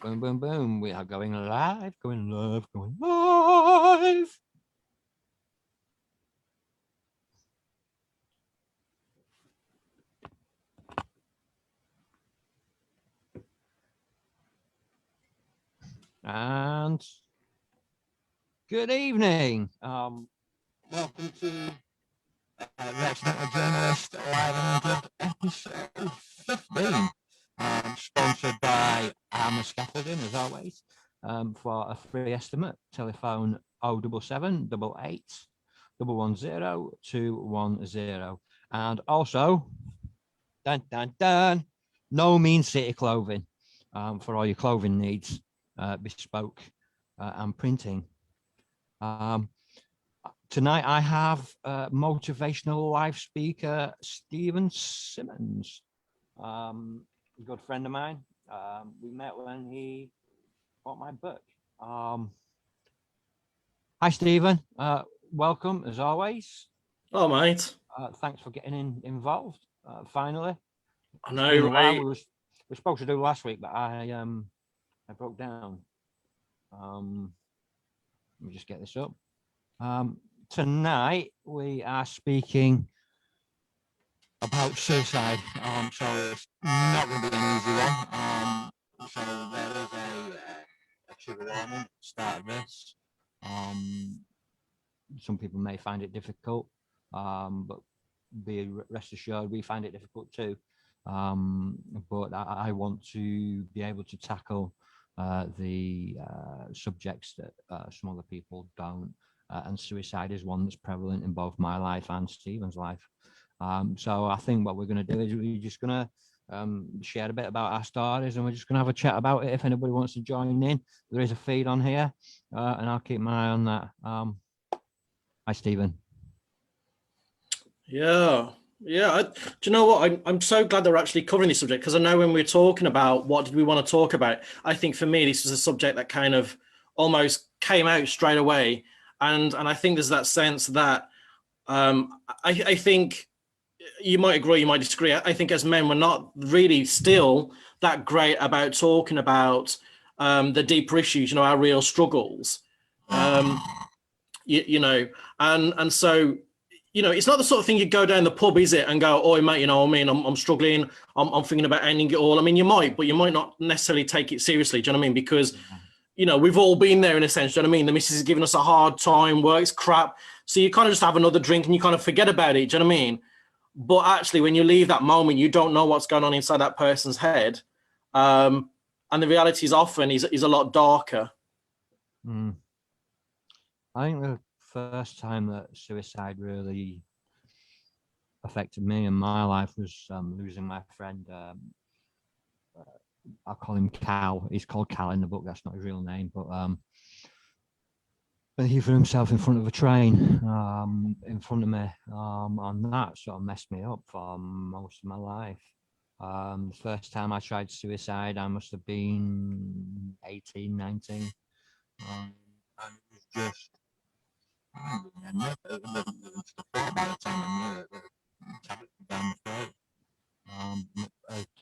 Boom, boom, boom. We are going live, going live, going live. And good evening. Welcome to Let's Not a Journalist Live and episode 15. Sponsored by Armour Scaffolding, as always. For a free estimate, telephone 077 88 110 210. And also, dun, dun, dun, No Mean City Clothing for all your clothing needs, bespoke and printing. Tonight I have motivational life speaker Stephen Simmonds, a good friend of mine. We met when he bought my book. Hi, Stephen. Welcome, as always. Oh, mate. Thanks for getting involved, finally. I know, right? We were supposed to do last week, but I broke down. Let me just get this up. Tonight we are speaking about suicide. So it's not going to be an easy one. So there is a trigger warning at the start of this. Some people may find it difficult, but be rest assured we find it difficult too. But I want to be able to tackle the subjects that some other people don't. And suicide is one that's prevalent in both my life and Stephen's life. So I think what we're going to do is we're just going to share a bit about our stories, and we're just going to have a chat about it. If anybody wants to join in, there is a feed on here, and I'll keep my eye on that. Hi, Stephen. Yeah. Do you know what? I'm so glad they're actually covering this subject, because I know when we're talking about what did we want to talk about, I think for me this was a subject that kind of almost came out straight away. And I think there's that sense that I think you might agree, you might disagree. I think as men, we're not really still that great about talking about the deeper issues, our real struggles. And so, it's not the sort of thing you go down the pub, is it, and go, oh, mate, I'm struggling. I'm thinking about ending it all. I mean, you might, but you might not necessarily take it seriously. Do you know what I mean? Because we've all been there in a sense. Do you know what I mean? The missus is giving us a hard time, work's crap. So you kind of just have another drink and you kind of forget about it. Do you know what I mean? But actually, when you leave that moment, you don't know what's going on inside that person's head. And the reality is often is a lot darker. I think the first time that suicide really affected me in my life was losing my friend. I'll call him Cal. He's called Cal in the book. That's not his real name, but he threw himself in front of a train in front of me, and that sort of messed me up for most of my life. The first time I tried suicide, I must have been 18, 19. And it was just, it wasn't even thought by the time I knew it. Down the throat.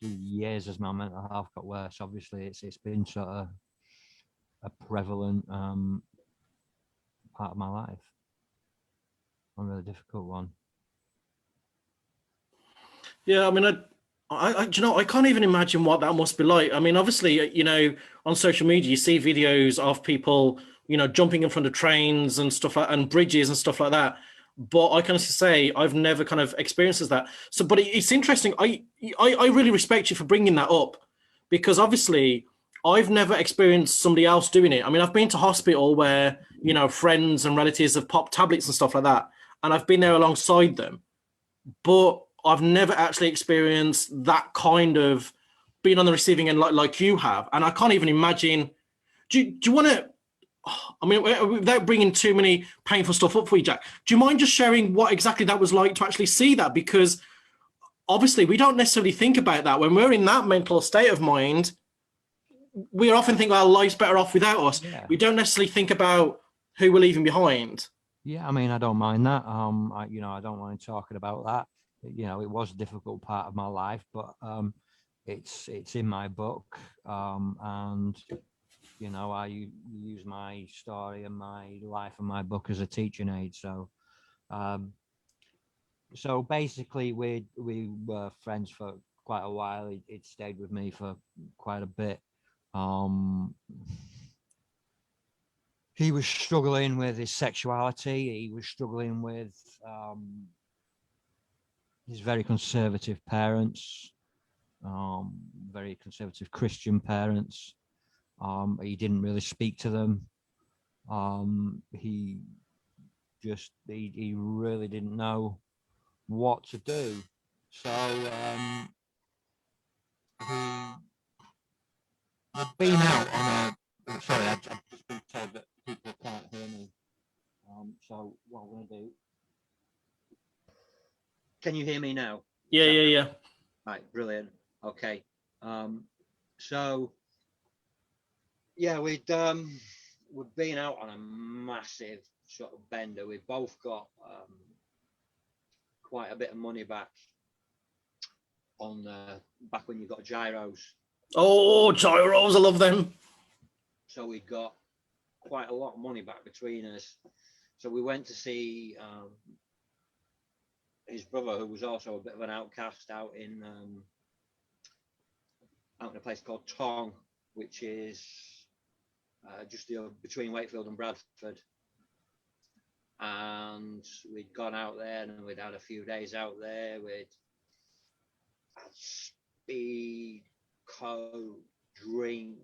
2 years as my mental health got worse. Obviously, it's been sort of a prevalent part of my life. A really difficult one. Yeah, I mean, I can't even imagine what that must be like. I mean, obviously, on social media, you see videos of people, jumping in front of trains and stuff and bridges and stuff like that. But I can say I've never kind of experienced that. So, but it's interesting. I really respect you for bringing that up, because obviously I've never experienced somebody else doing it. I mean, I've been to hospital where, friends and relatives have popped tablets and stuff like that, and I've been there alongside them. But I've never actually experienced that kind of being on the receiving end like you have. And I can't even imagine. Do you want to? I mean, without bringing too many painful stuff up for you, Jack, do you mind just sharing what exactly that was like to actually see that? Because obviously we don't necessarily think about that. When we're in that mental state of mind, we often think, well, life's better off without us. Yeah. We don't necessarily think about who we're leaving behind. Yeah, I mean, I don't mind that. I don't mind talking about that. It was a difficult part of my life, but it's in my book, and you know, use my story and my life and my book as a teaching aid. Um, so basically, we were friends for quite a while. It stayed with me for quite a bit. Um, he was struggling with his sexuality. He was struggling with his very conservative parents, very conservative Christian parents. He didn't really speak to them. He he really didn't know what to do. So he'd been out on a. Sorry, I've just been told that people can't hear me. So what I'm going to do. Can you hear me now? Yeah. Right, brilliant. Okay. So yeah, we've been out on a massive sort of bender. We've both got quite a bit of money back on back when you got gyros. Oh, gyros, I love them. So we got quite a lot of money back between us. So we went to see his brother, who was also a bit of an outcast, out in a place called Tong, which is just between Wakefield and Bradford. And we'd gone out there, and we'd had a few days out there. We'd had speed, coke, drink,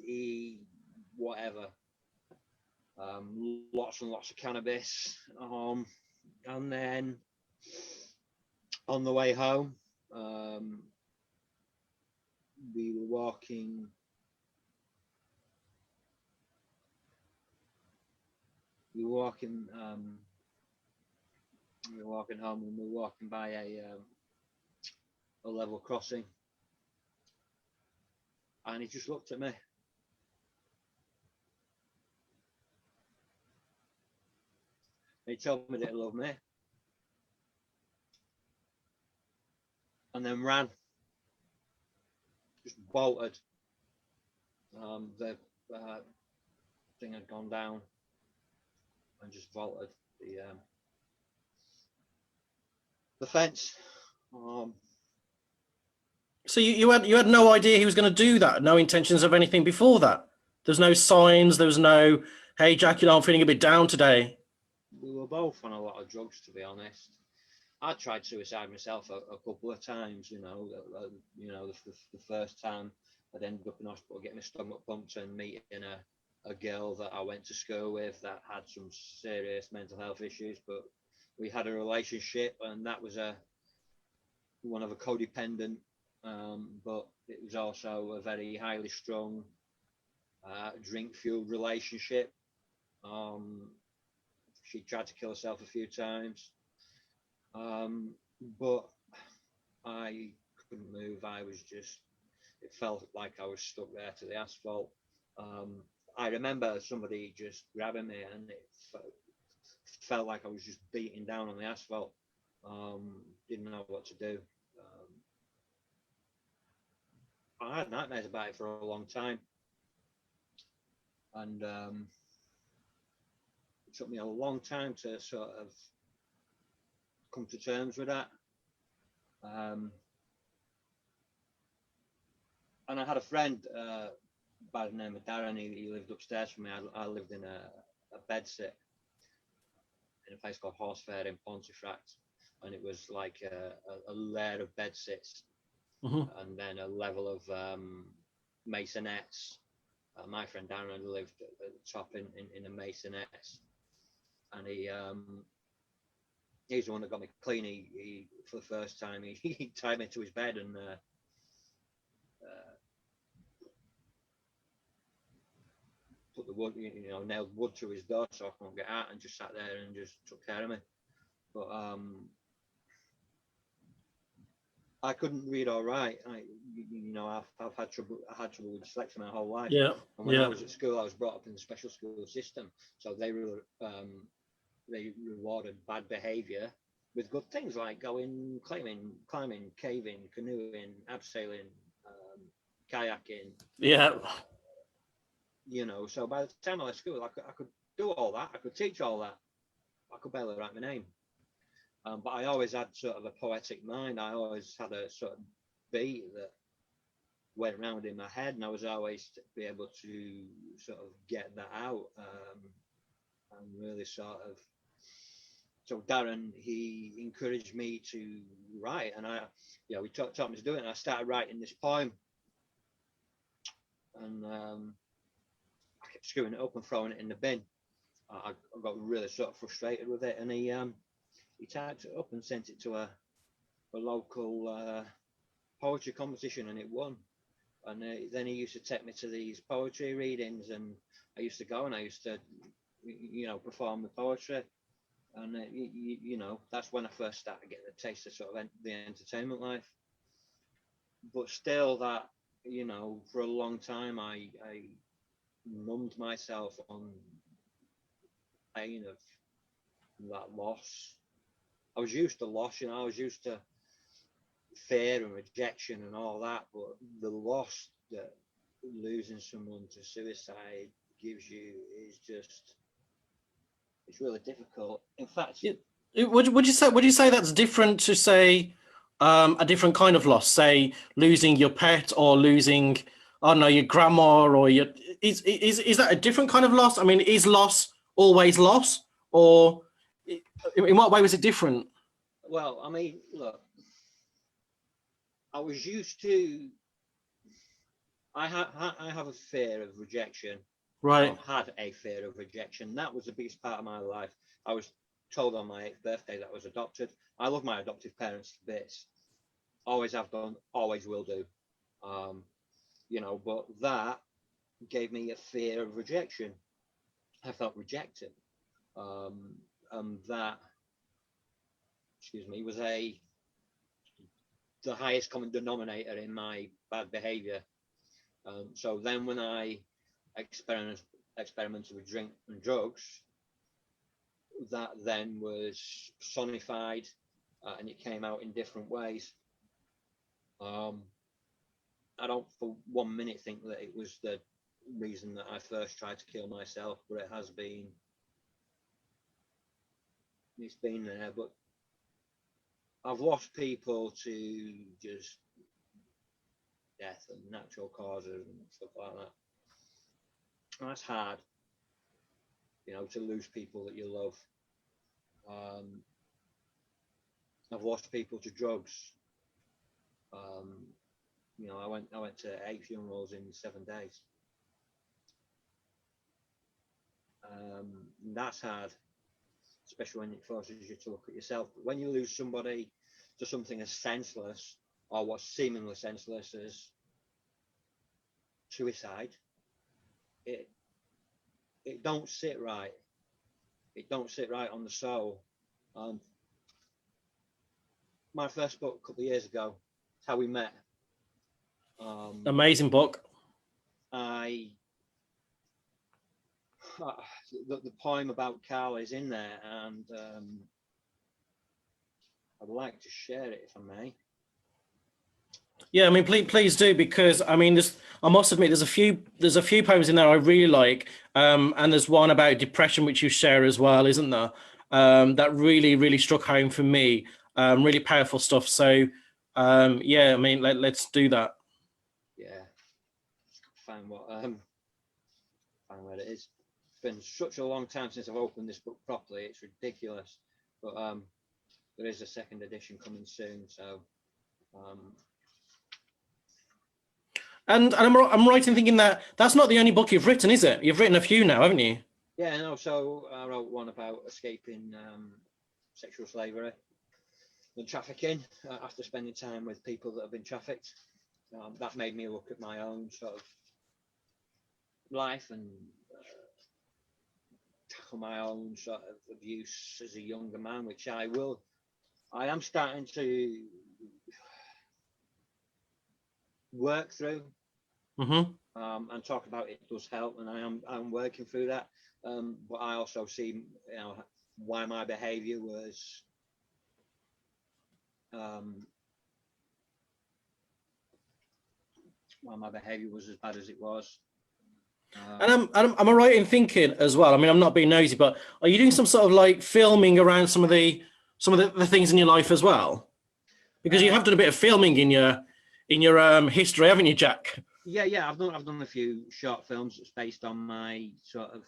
eat, whatever. Lots and lots of cannabis. And then on the way home, we were walking. We were walking. We were walking home, and we were walking by a level crossing, and he just looked at me. He told me that he loved me, and then ran, just bolted. The thing had gone down, and just vaulted the fence. So you had no idea he was going to do that, no intentions of anything before that. There's no signs. There was no, hey Jack, I'm feeling a bit down today. We were both on a lot of drugs, to be honest. I tried suicide myself a couple of times. You know, the first time I'd ended up in hospital getting my stomach pumped and meeting a girl that I went to school with that had some serious mental health issues, but we had a relationship, and that was one of a codependent, but it was also a very highly strung, drink-fueled relationship. She tried to kill herself a few times, but I couldn't move. It felt like I was stuck there to the asphalt. I remember somebody just grabbing me, and it felt like I was just beating down on the asphalt. Didn't know what to do. I had nightmares about it for a long time, and it took me a long time to sort of come to terms with that. And I had a friend by the name of Darren. He lived upstairs from me. I lived in a bed sit in a place called Horsefair in Pontefract, and it was like a layer of bed sits, and then a level of masonettes. My friend Darren lived at the top in a masonettes, and he's the one that got me clean. He for the first time he tied me to his bed and put the wood, nailed wood to his door so I couldn't get out, and just sat there and just took care of me. But I couldn't read or write. I've had trouble. I had trouble with dyslexia my whole life. Yeah. And when I was at school, I was brought up in the special school system, so they rewarded bad behaviour with good things like going climbing, caving, canoeing, abseiling, kayaking. Yeah. You know, so by the time I left school, I could do all that. I could teach all that. I could barely write my name. But I always had sort of a poetic mind. I always had a sort of beat that went round in my head, and I was always be able to sort of get that out, and really sort of. So Darren, he encouraged me to write, and we taught me to do it, and I started writing this poem, and I kept screwing it up and throwing it in the bin. I got really sort of frustrated with it, and he typed it up and sent it to a local poetry competition, and it won. And then he used to take me to these poetry readings, and I used to go and I used to, perform the poetry. And that's when I first started getting a taste of sort of the entertainment life. But still, that for a long time, I numbed myself on pain of that loss. I was used to loss, I was used to fear and rejection and all that, but the loss that losing someone to suicide gives you is just, it's really difficult. In fact, would you say that's different to, say, a different kind of loss, say losing your pet or losing, I don't know, your grandma, or your is that a different kind of loss? I mean, is loss always loss, or in what way was it different? Well, I mean, look, I was used to. I have a fear of rejection. Right. I had a fear of rejection. That was the biggest part of my life. I was told on my 8th birthday that I was adopted. I love my adoptive parents to bits. Always have done, always will do. But that gave me a fear of rejection. I felt rejected. And that, was the highest common denominator in my bad behavior. So then when I experimented with drink and drugs, that then was personified, and it came out in different ways. I don't for 1 minute think that it was the reason that I first tried to kill myself, but it's been there. But I've lost people to just death and natural causes and stuff like that. And that's hard, to lose people that you love. I've lost people to drugs. I went to 8 funerals in 7 days. That's hard, especially when it forces you to look at yourself. But when you lose somebody to something as senseless, or what's seemingly senseless as suicide, it don't sit right. It don't sit right on the soul. My first book a couple of years ago, How We Met. Amazing book. The poem about Carl is in there, and I'd like to share it if I may. Yeah, I mean, please do, because I mean, I must admit, there's a few poems in there I really like, and there's one about depression which you share as well, isn't there? That really struck home for me. Really powerful stuff. So, yeah, I mean, let's do that. Yeah, find where it is. It's been such a long time since I've opened this book properly. It's ridiculous, but there is a second edition coming soon. So. And I'm right in thinking that that's not the only book you've written, is it? You've written a few now, haven't you? Yeah, no. So I wrote one about escaping sexual slavery and trafficking after spending time with people that have been trafficked. That made me look at my own sort of life and tackle my own sort of abuse as a younger man, which I am starting to work through. Mm-hmm. And talk about it does help, and I'm working through that. But I also see, why my behaviour was well, my behaviour was as bad as it was. And am I right in thinking as well? I mean, I'm not being nosy, but are you doing some sort of like filming around some of the things in your life as well? Because you have done a bit of filming in your history, haven't you, Jack? Yeah, I've done a few short films that's based on my sort of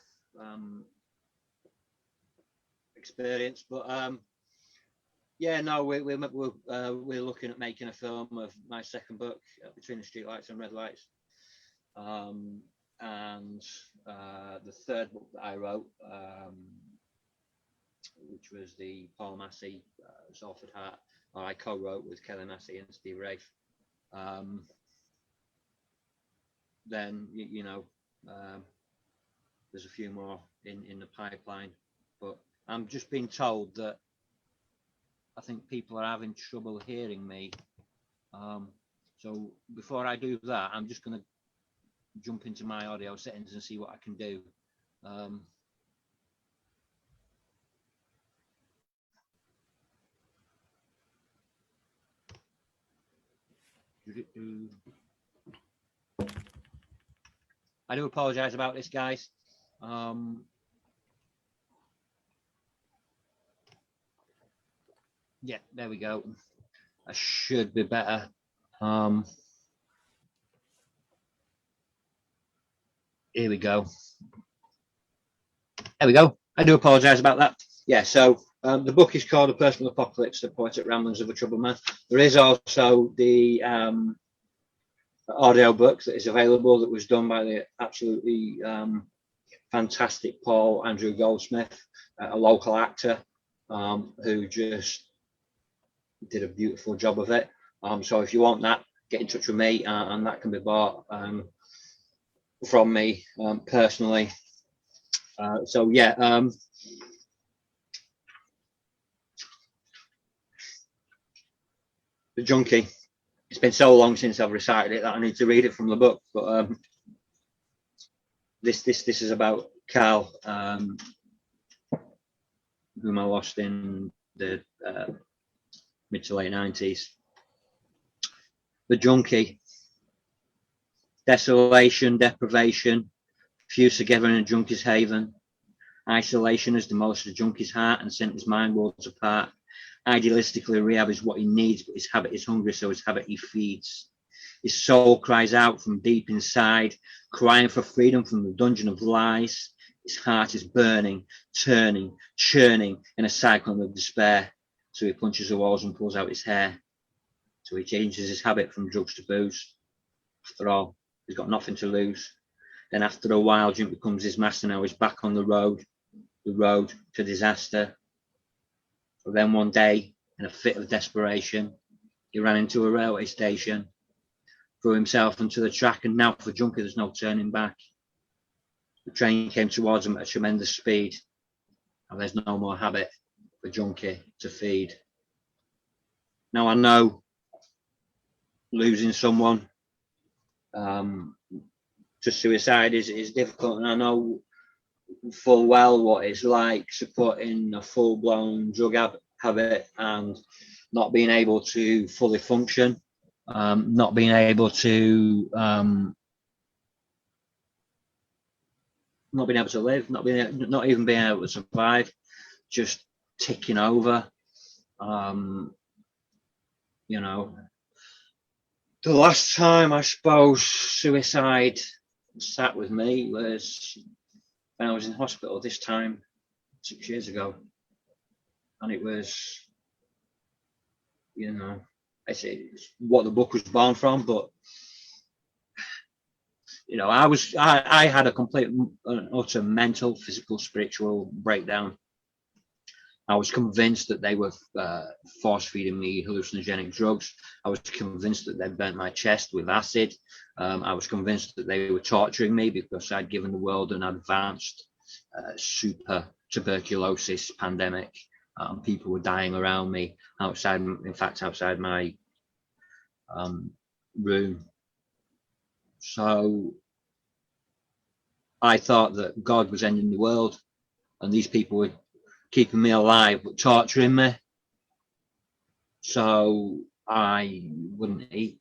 experience, but yeah, no, we're looking at making a film of my second book, Between the Streetlights and Red Lights, and the third book that I wrote, which was the Paul Massey Salford Heart, I co-wrote with Kelly Massey and Steve Rafe. Then there's a few more in the pipeline, but I'm just being told that I think people are having trouble hearing me. So before I do that, I'm just going to jump into my audio settings and see what I can do. I do apologize about this, guys. Yeah, there we go. I should be better. Here we go. There we go. I do apologize about that. Yeah, so the book is called A Personal Apocalypse, The Poetic Ramblings of a Troubled Man. There is also the audio book that is available that was done by the absolutely fantastic Paul Andrew Goldsmith, a local actor who just did a beautiful job of it. So if you want that, get in touch with me, and that can be bought from me personally. So yeah, The Junkie. It's been so long since I've recited it that I need to read it from the book. But this is about Carl, whom I lost in the mid to late 90s. The Junkie. Desolation, deprivation, fused together in a junkie's haven. Isolation has demolished the junkie's heart and sent his mind worlds apart. Idealistically, rehab is what he needs, but his habit is hungry, so his habit he feeds. His soul cries out from deep inside, crying for freedom from the dungeon of lies. His heart is burning, turning, churning in a cyclone of despair. So he punches the walls and pulls out his hair. So he changes his habit from drugs to booze. After all, he's got nothing to lose. Then after a while, drink becomes his master. Now he's back on the road to disaster. But then one day, in a fit of desperation, he ran into a railway station, threw himself onto the track, and now for Junkie, there's no turning back. The train came towards him at a tremendous speed, and there's no more habit for Junkie to feed. Now I know losing someone to suicide is difficult, and I know full well what it's like supporting a full-blown drug habit and not being able to fully function, not being able to live, not even being able to survive, just ticking over. The last time I suppose suicide sat with me was when I was in hospital, this time 6 years ago, and it was, it's what the book was born from. But I had a complete and utter mental, physical, spiritual breakdown. I was convinced that they were force feeding me hallucinogenic drugs. I was convinced that they'd burnt my chest with acid. I was convinced that they were torturing me because I'd given the world an advanced super tuberculosis pandemic. People were dying around me outside my room. So I thought that God was ending the world, and these people were keeping me alive but torturing me. So I wouldn't eat.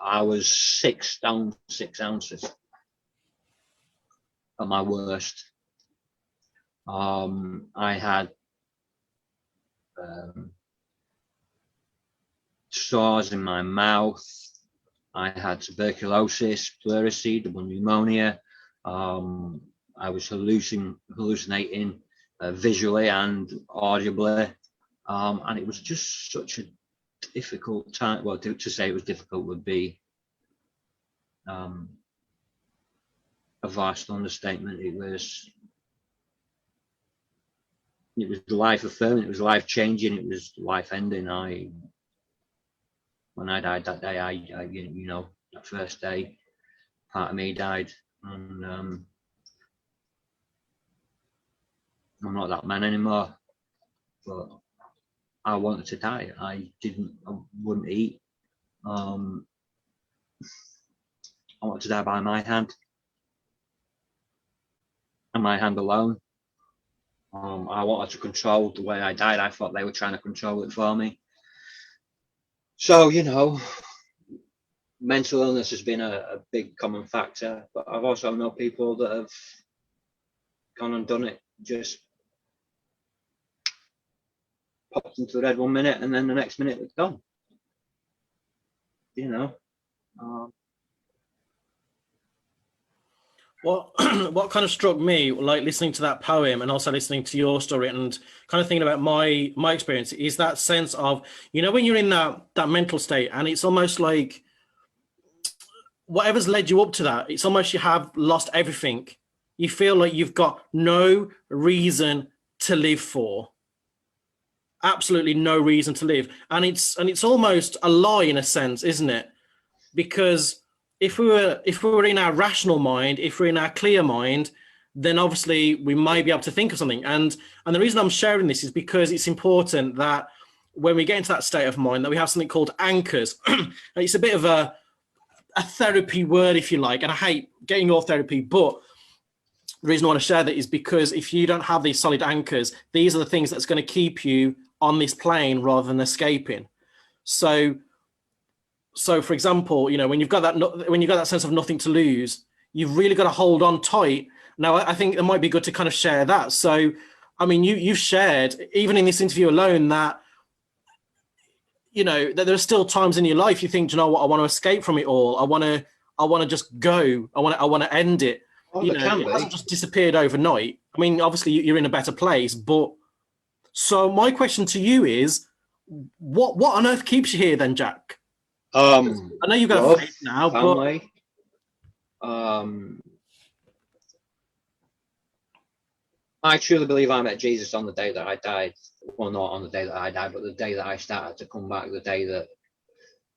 I was 6 stone 6 ounces at my worst. I had sores in my mouth. I had tuberculosis, pleurisy, double pneumonia. I was hallucinating visually and audibly. And it was just such a difficult time. Well, to say it was difficult would be a vast understatement. It was life affirming. It was life changing. It was life ending. When I died that day, I that first day, part of me died, and I'm not that man anymore. But I wanted to die. I wouldn't eat. I wanted to die by my hand, and my hand alone. I wanted to control the way I died. I thought they were trying to control it for me. So, mental illness has been a big common factor, but I've also known people that have gone and done it, just popped into the red one minute and then the next minute it's gone. What kind of struck me, like listening to that poem and also listening to your story and kind of thinking about my experience, is that sense of, when you're in that mental state and it's almost like whatever's led you up to that, it's almost you have lost everything. You feel like you've got no reason to live for. Absolutely no reason to live. And it's almost a lie in a sense, isn't it? Because if we were in our rational mind, if we're in our clear mind, then obviously we might be able to think of something. And the reason I'm sharing this is because it's important that when we get into that state of mind, that we have something called anchors. It's a bit of a therapy word, if you like, and I hate getting your therapy, but the reason I want to share that is because if you don't have these solid anchors, these are the things that's going to keep you on this plane rather than escaping. So for example, when you've got that sense of nothing to lose, you've really got to hold on tight. Now, I think it might be good to kind of share that. So, I mean, you've shared, even in this interview alone, that that there are still times in your life you think, you know what, I want to escape from it all. I want to just go. I want to end it. It hasn't just disappeared overnight. I mean, obviously you're in a better place, but so my question to you is, what on earth keeps you here then, Jack? I know you've got faith now, family, but I truly believe I met Jesus on the day that I died. Well, not on the day that I died, but the day that I started to come back, the day that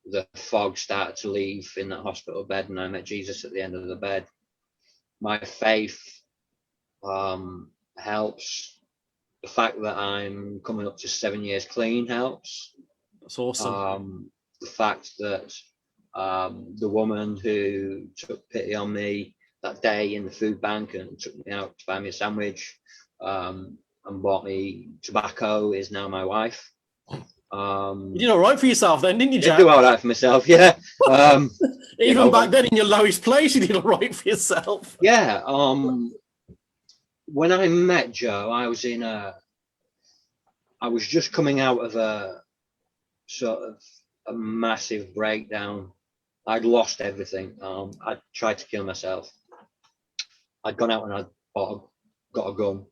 the fog started to leave in that hospital bed and I met Jesus at the end of the bed. My faith helps. The fact that I'm coming up to 7 years clean helps. That's awesome. The fact that the woman who took pity on me that day in the food bank and took me out to buy me a sandwich and bought me tobacco is now my wife. You did all right for yourself then, didn't you, Jack? I do all right for myself, yeah. Even back then in your lowest place, you did all right for yourself. Yeah. When I met Joe, I was just coming out of a sort of a massive breakdown. I'd lost everything. I'd tried to kill myself. I'd gone out and I'd got a gun.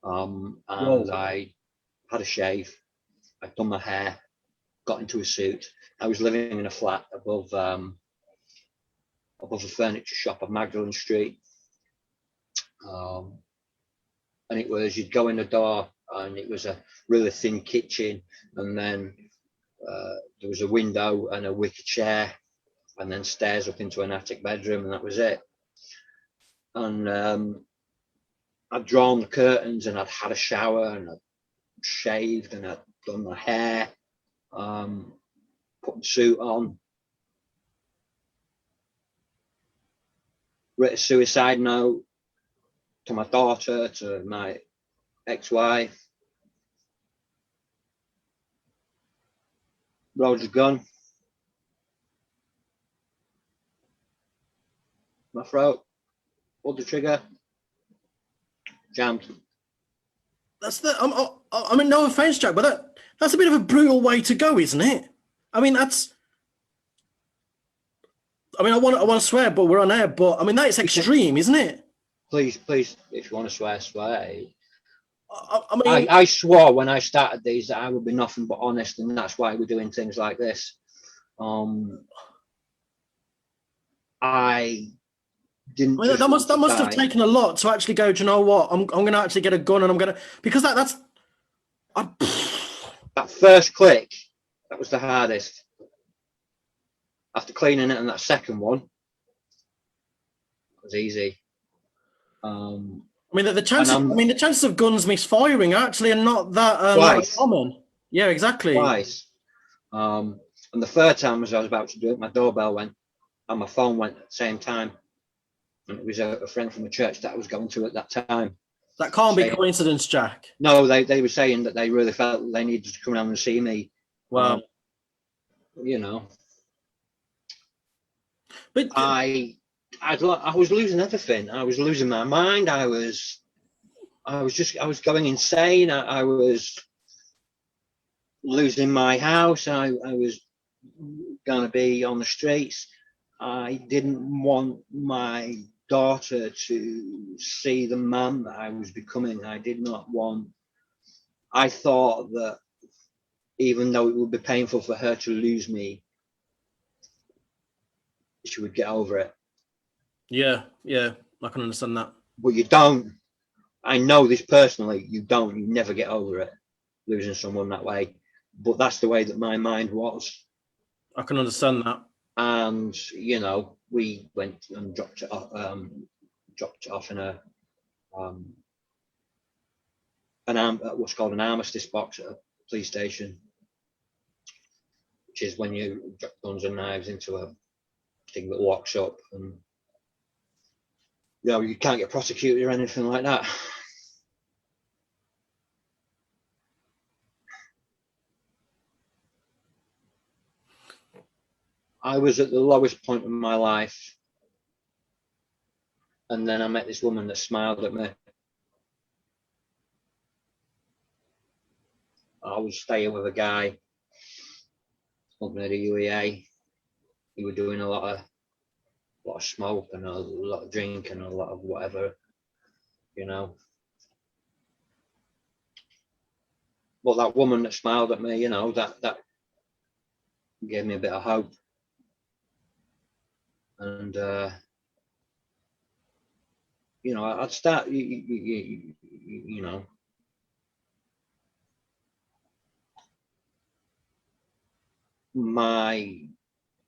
And whoa. I had a shave. I'd done my hair, got into a suit. I was living in a flat above a furniture shop on Magdalen Street. And it was, you'd go in the door and it was a really thin kitchen, and then there was a window and a wicker chair, and then stairs up into an attic bedroom, and that was it. And I'd drawn the curtains and I'd had a shower and I'd shaved and I'd done my hair, put the suit on, wrote a suicide note to my daughter, to my ex-wife. Roger's gun. My throat. Pulled the trigger. Jammed. That's the. I mean, no offense, Jack, but that's a bit of a brutal way to go, isn't it? I mean, that's. I mean, I want to swear, but we're on air. But I mean, that is extreme, isn't it? Please, if you want to swear, swear. I mean, I swore when I started these that I would be nothing but honest, and that's why we're doing things like this. I didn't. I mean, that must have taken a lot to actually go. Do you know what? I'm going to actually get a gun, and I'm going to, because that's. That first click, that was the hardest. After cleaning it, and that second one was easy. I mean, the chances of guns misfiring actually are not that not common. Yeah, exactly. Twice. And the third time, as I was about to do it, my doorbell went, and my phone went at the same time. And it was a friend from a church that I was going to at that time. That can't be coincidence, Jack. No, they were saying that they really felt they needed to come around and see me. Wow. You know. But I was losing everything. I was losing my mind. I was going insane. I was losing my house. I was going to be on the streets. I didn't want my daughter to see the man that I was becoming. I did not want. I thought that even though it would be painful for her to lose me, she would get over it. Yeah, I can understand that. But you don't. I know this personally. You don't. You never get over it, losing someone that way. But that's the way that my mind was. I can understand that. And you know, we went and dropped it off in a what's called an armistice box at a police station, which is when you drop guns and knives into a thing that locks up, and you know, you can't get prosecuted or anything like that. I was at the lowest point in my life, and then I met this woman that smiled at me. I was staying with a guy smoking at a UEA. He was doing a lot of smoke and a lot of drink and a lot of whatever, you know. But that woman that smiled at me, you know, that gave me a bit of hope. And you know, I'd start, you know, my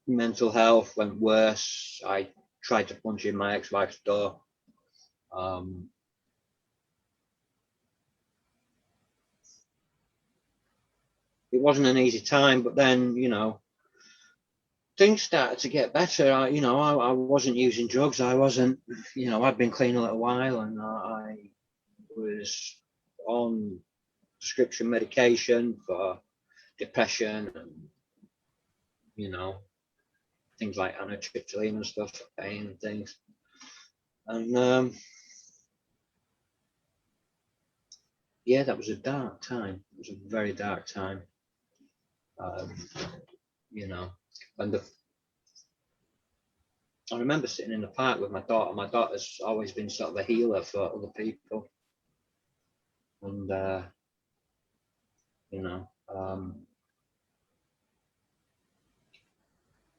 mental health went worse. I tried to punch in my ex-wife's door. It wasn't an easy time, but then, you know, things started to get better. I wasn't using drugs. I wasn't, you know, I'd been clean a little while, and I was on prescription medication for depression and, you know, things like amitriptyline and stuff for pain and things. And yeah, that was a dark time. It was a very dark time. You know, and I remember sitting in the park with my daughter. My daughter's always been sort of a healer for other people. And, you know,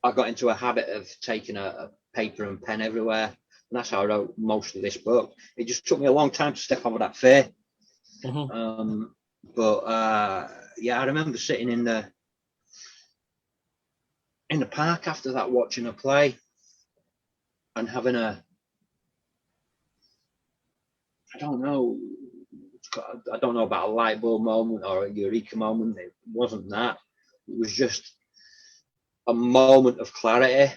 I got into a habit of taking a paper and pen everywhere. And that's how I wrote most of this book. It just took me a long time to step over that fear. Mm-hmm. Yeah, I remember sitting in the park after that, watching a play and having I don't know about a light bulb moment or a eureka moment. It wasn't that. It was just a moment of clarity.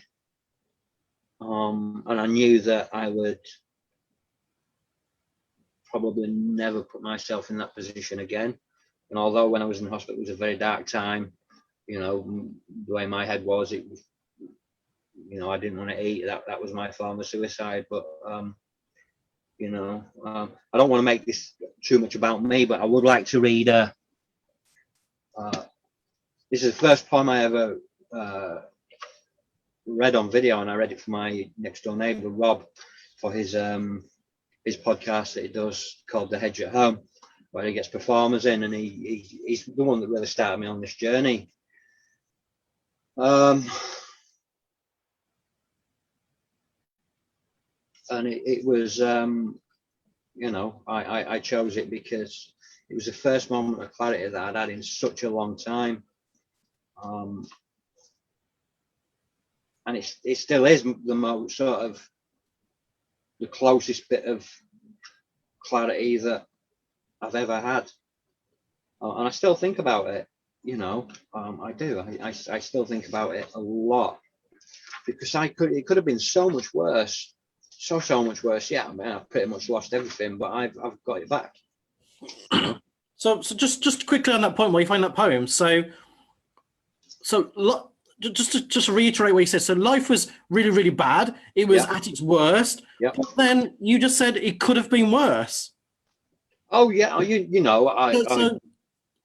And I knew that I would probably never put myself in that position again. And although when I was in hospital, it was a very dark time, you know, the way my head was, it was, you know, I didn't want to eat. That was my form of suicide. But you know, I don't want to make this too much about me, but I would like to read this is the first poem I ever read on video, and I read it for my next door neighbour Rob for his podcast that he does called The Hedge at Home, where he gets performers in, and he's the one that really started me on this journey. And it was, you know, I chose it because it was the first moment of clarity that I'd had in such a long time. And it still is the most sort of the closest bit of clarity that I've ever had. And I still think about it, you know, I do. I still think about it a lot, because it could have been so much worse, so much worse. Yeah, I mean, I've pretty much lost everything, but I've got it back. So just quickly on that point, where you find that poem. So just to reiterate what you said. So life was really, really bad. It was at its worst. Yeah. But then you just said it could have been worse. Oh yeah, you know,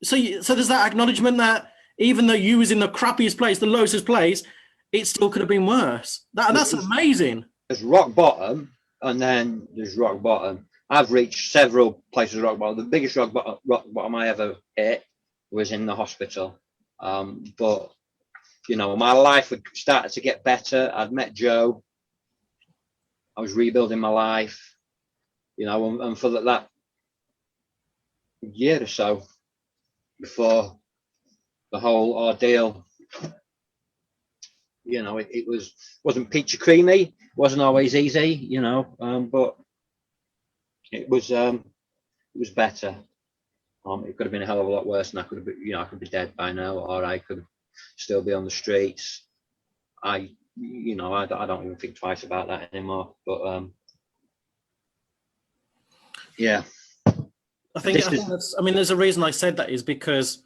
so there's that acknowledgement that even though you was in the crappiest place, the lowest place, it still could have been worse. That's amazing. There's rock bottom, and then there's rock bottom. I've reached several places rock bottom. The biggest rock bottom I ever hit was in the hospital. But you know, my life had started to get better. I'd met Joe. I was rebuilding my life, you know, and for that year or so before the whole ordeal, you know, it wasn't peachy creamy. It wasn't always easy, you know, but it was better. It could have been a hell of a lot worse, and I could have been, you know, I could be dead by now, or I could still be on the streets. You know, I don't even think twice about that anymore. But yeah, I think that's. I mean, there's a reason I said that is because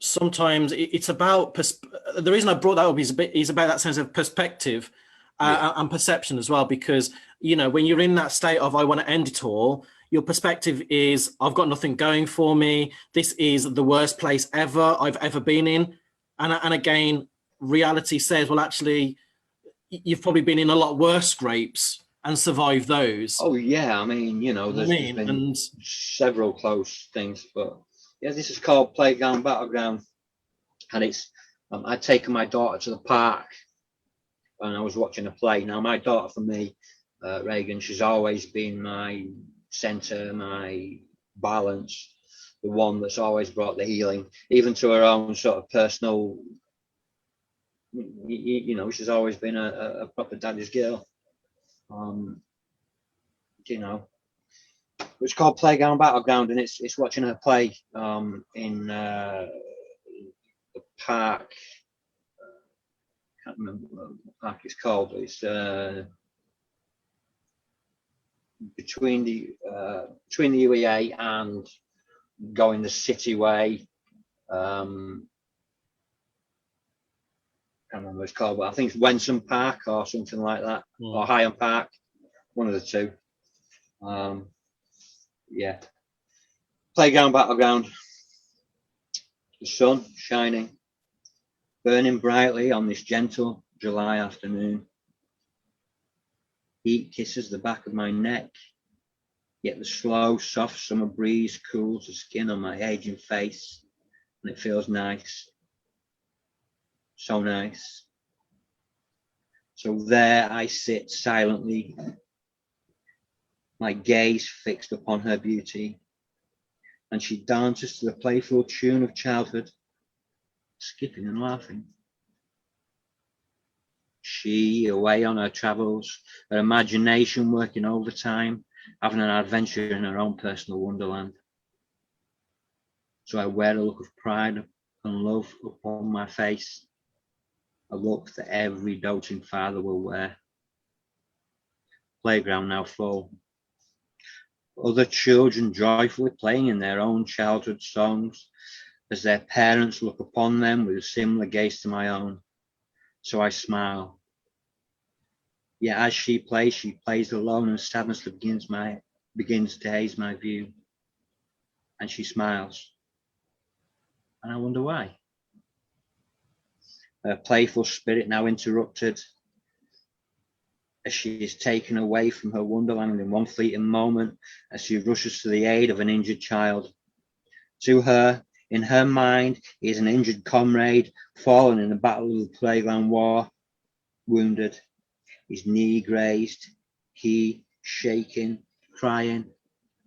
sometimes it's about the reason I brought that up is about that sense of perspective and perception as well. Because you know, when you're in that state of I want to end it all, your perspective is I've got nothing going for me. This is the worst place I've ever been in, and again, reality says, well, actually, you've probably been in a lot worse scrapes and survived those. Oh yeah, I mean, you know, there's been several close things, but yeah, this is called Playground Battleground, and it's I'd taken my daughter to the park, and I was watching a play. Now, my daughter, for me, Reagan, she's always been my center, my balance, the one that's always brought the healing, even to her own sort of personal. You know, she's always been a proper daddy's girl. You know, it's called Playground Battleground, and it's watching her play in the park. I can't remember what the park it's called. It's between the UEA and going the city way. I can't remember what it's called, but I think it's Wensum Park or something like that, or Higham Park, one of the two. Yeah, Playground Battleground. The sun shining, burning brightly on this gentle July afternoon. Heat kisses the back of my neck, yet the slow, soft summer breeze cools the skin on my aging face, and it feels nice. So nice. So there I sit silently, my gaze fixed upon her beauty, and she dances to the playful tune of childhood, skipping and laughing. She, away on her travels, her imagination working overtime, having an adventure in her own personal wonderland. So I wear a look of pride and love upon my face, a look that every doting father will wear. Playground now full. Other children joyfully playing in their own childhood songs, as their parents look upon them with a similar gaze to my own. So I smile. Yet as she plays alone, and sadness begins to haze my view. And she smiles. And I wonder why. Her playful spirit now interrupted, as she is taken away from her wonderland in one fleeting moment, as she rushes to the aid of an injured child. To her, in her mind, he is an injured comrade, fallen in the battle of the playground war, wounded, his knee grazed, he shaking, crying,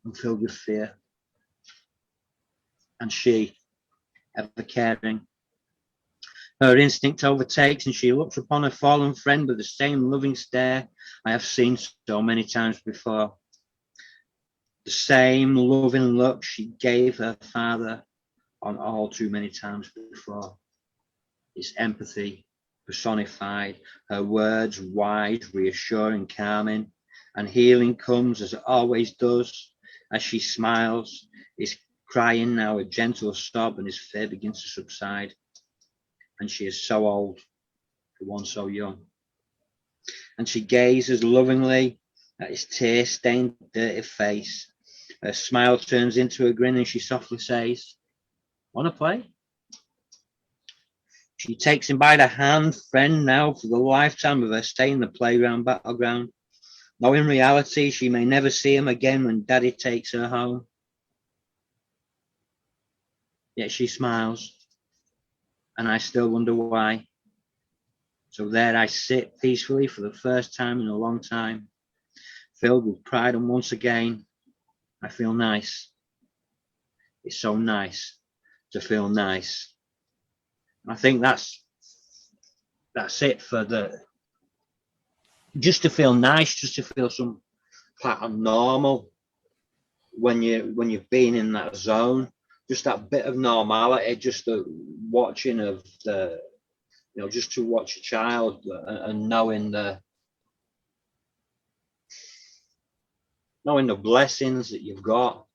and filled with fear. And she, ever caring, her instinct overtakes, and she looks upon her fallen friend with the same loving stare I have seen so many times before. The same loving look she gave her father on all too many times before. It's empathy personified, her words wise, reassuring, calming, and healing comes as it always does as she smiles, is crying now a gentle sob, and his fear begins to subside. And she is so old for one so young. And she gazes lovingly at his tear-stained, dirty face. Her smile turns into a grin, and she softly says, "Wanna play?" She takes him by the hand, friend now for the lifetime of her stay in the playground battleground. Though in reality, she may never see him again when Daddy takes her home. Yet she smiles, and I still wonder why. So there I sit peacefully for the first time in a long time, filled with pride, and once again, I feel nice. It's so nice to feel nice. I think that's it for just to feel nice, just to feel some part of normal when you've been in that zone, just that bit of normality, just the watching of the, just to watch a child and knowing the blessings that you've got,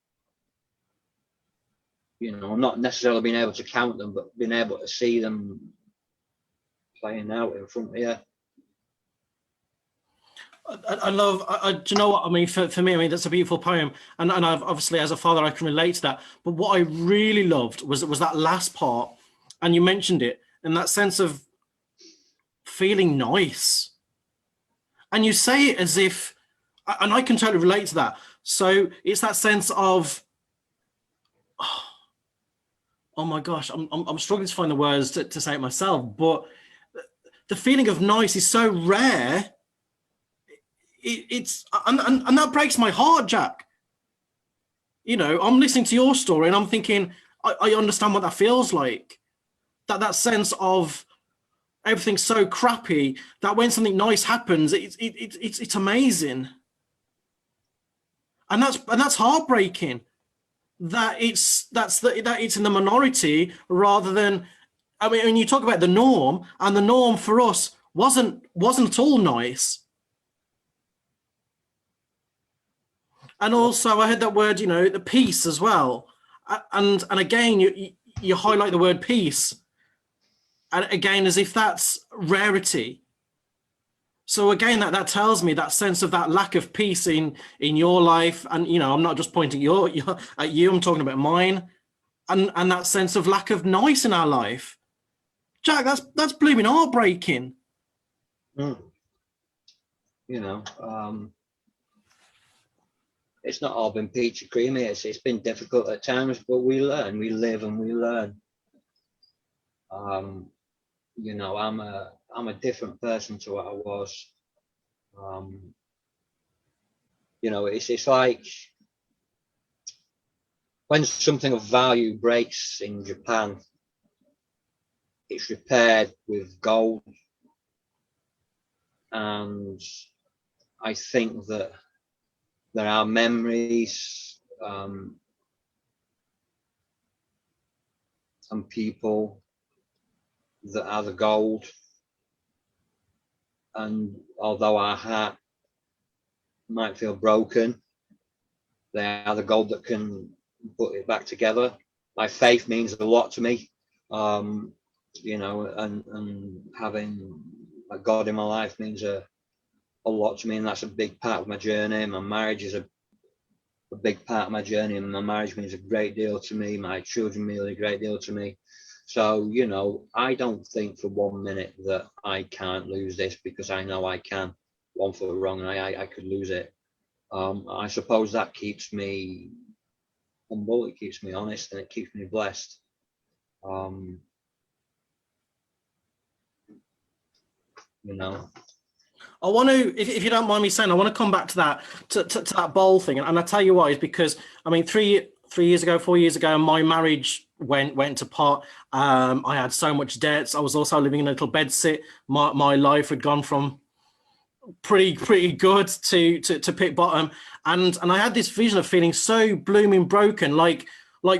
not necessarily being able to count them, but being able to see them playing out in front of you. I love, do you know what I mean? For me, I mean, that's a beautiful poem. And I've, obviously, as a father, I can relate to that. But what I really loved was that last part. And you mentioned it, and that sense of feeling nice. And you say it as if, and I can totally relate to that. So it's that sense of, oh my gosh, I'm struggling to find the words to say it myself. But the feeling of nice is so rare. It's and that breaks my heart, Jack. I'm listening to your story and I'm thinking, I understand what that feels like. That sense of everything's so crappy that when something nice happens, it's amazing. And that's heartbreaking. That it's in the minority rather than, I mean, when you talk about the norm, and the norm for us wasn't at all nice. And also, I heard that word, the peace as well. And again, you highlight the word peace. And again, as if that's rarity. So again, that tells me that sense of that lack of peace in your life. And, I'm not just pointing at you, I'm talking about mine. And that sense of lack of nice in our life. Jack, that's blooming heartbreaking. It's not all been peachy creamy. It's been difficult at times, but we learn, we live, and we learn. I'm a different person to what I was. It's like when something of value breaks in Japan, it's repaired with gold. And I think that there are memories and people that are the gold. And although our heart might feel broken, they are the gold that can put it back together my faith means a lot to me. You know, and having a God in my life means a lot to me, and that's a big part of my journey. My marriage is a big part of my journey, and my marriage means a great deal to me. My children mean a great deal to me. So, you know, I don't think for 1 minute that I can't lose this, because I know I can. One foot wrong and I could lose it. I suppose that keeps me humble, it keeps me honest, and it keeps me blessed. You know. I want to, if you don't mind me saying, I want to come back to that to that bowl thing, and I tell you why is because I mean, 4 years ago, my marriage went to pot. I had so much debts. I was also living in a little bed sit. My life had gone from pretty good to pit bottom, and I had this vision of feeling so blooming broken, like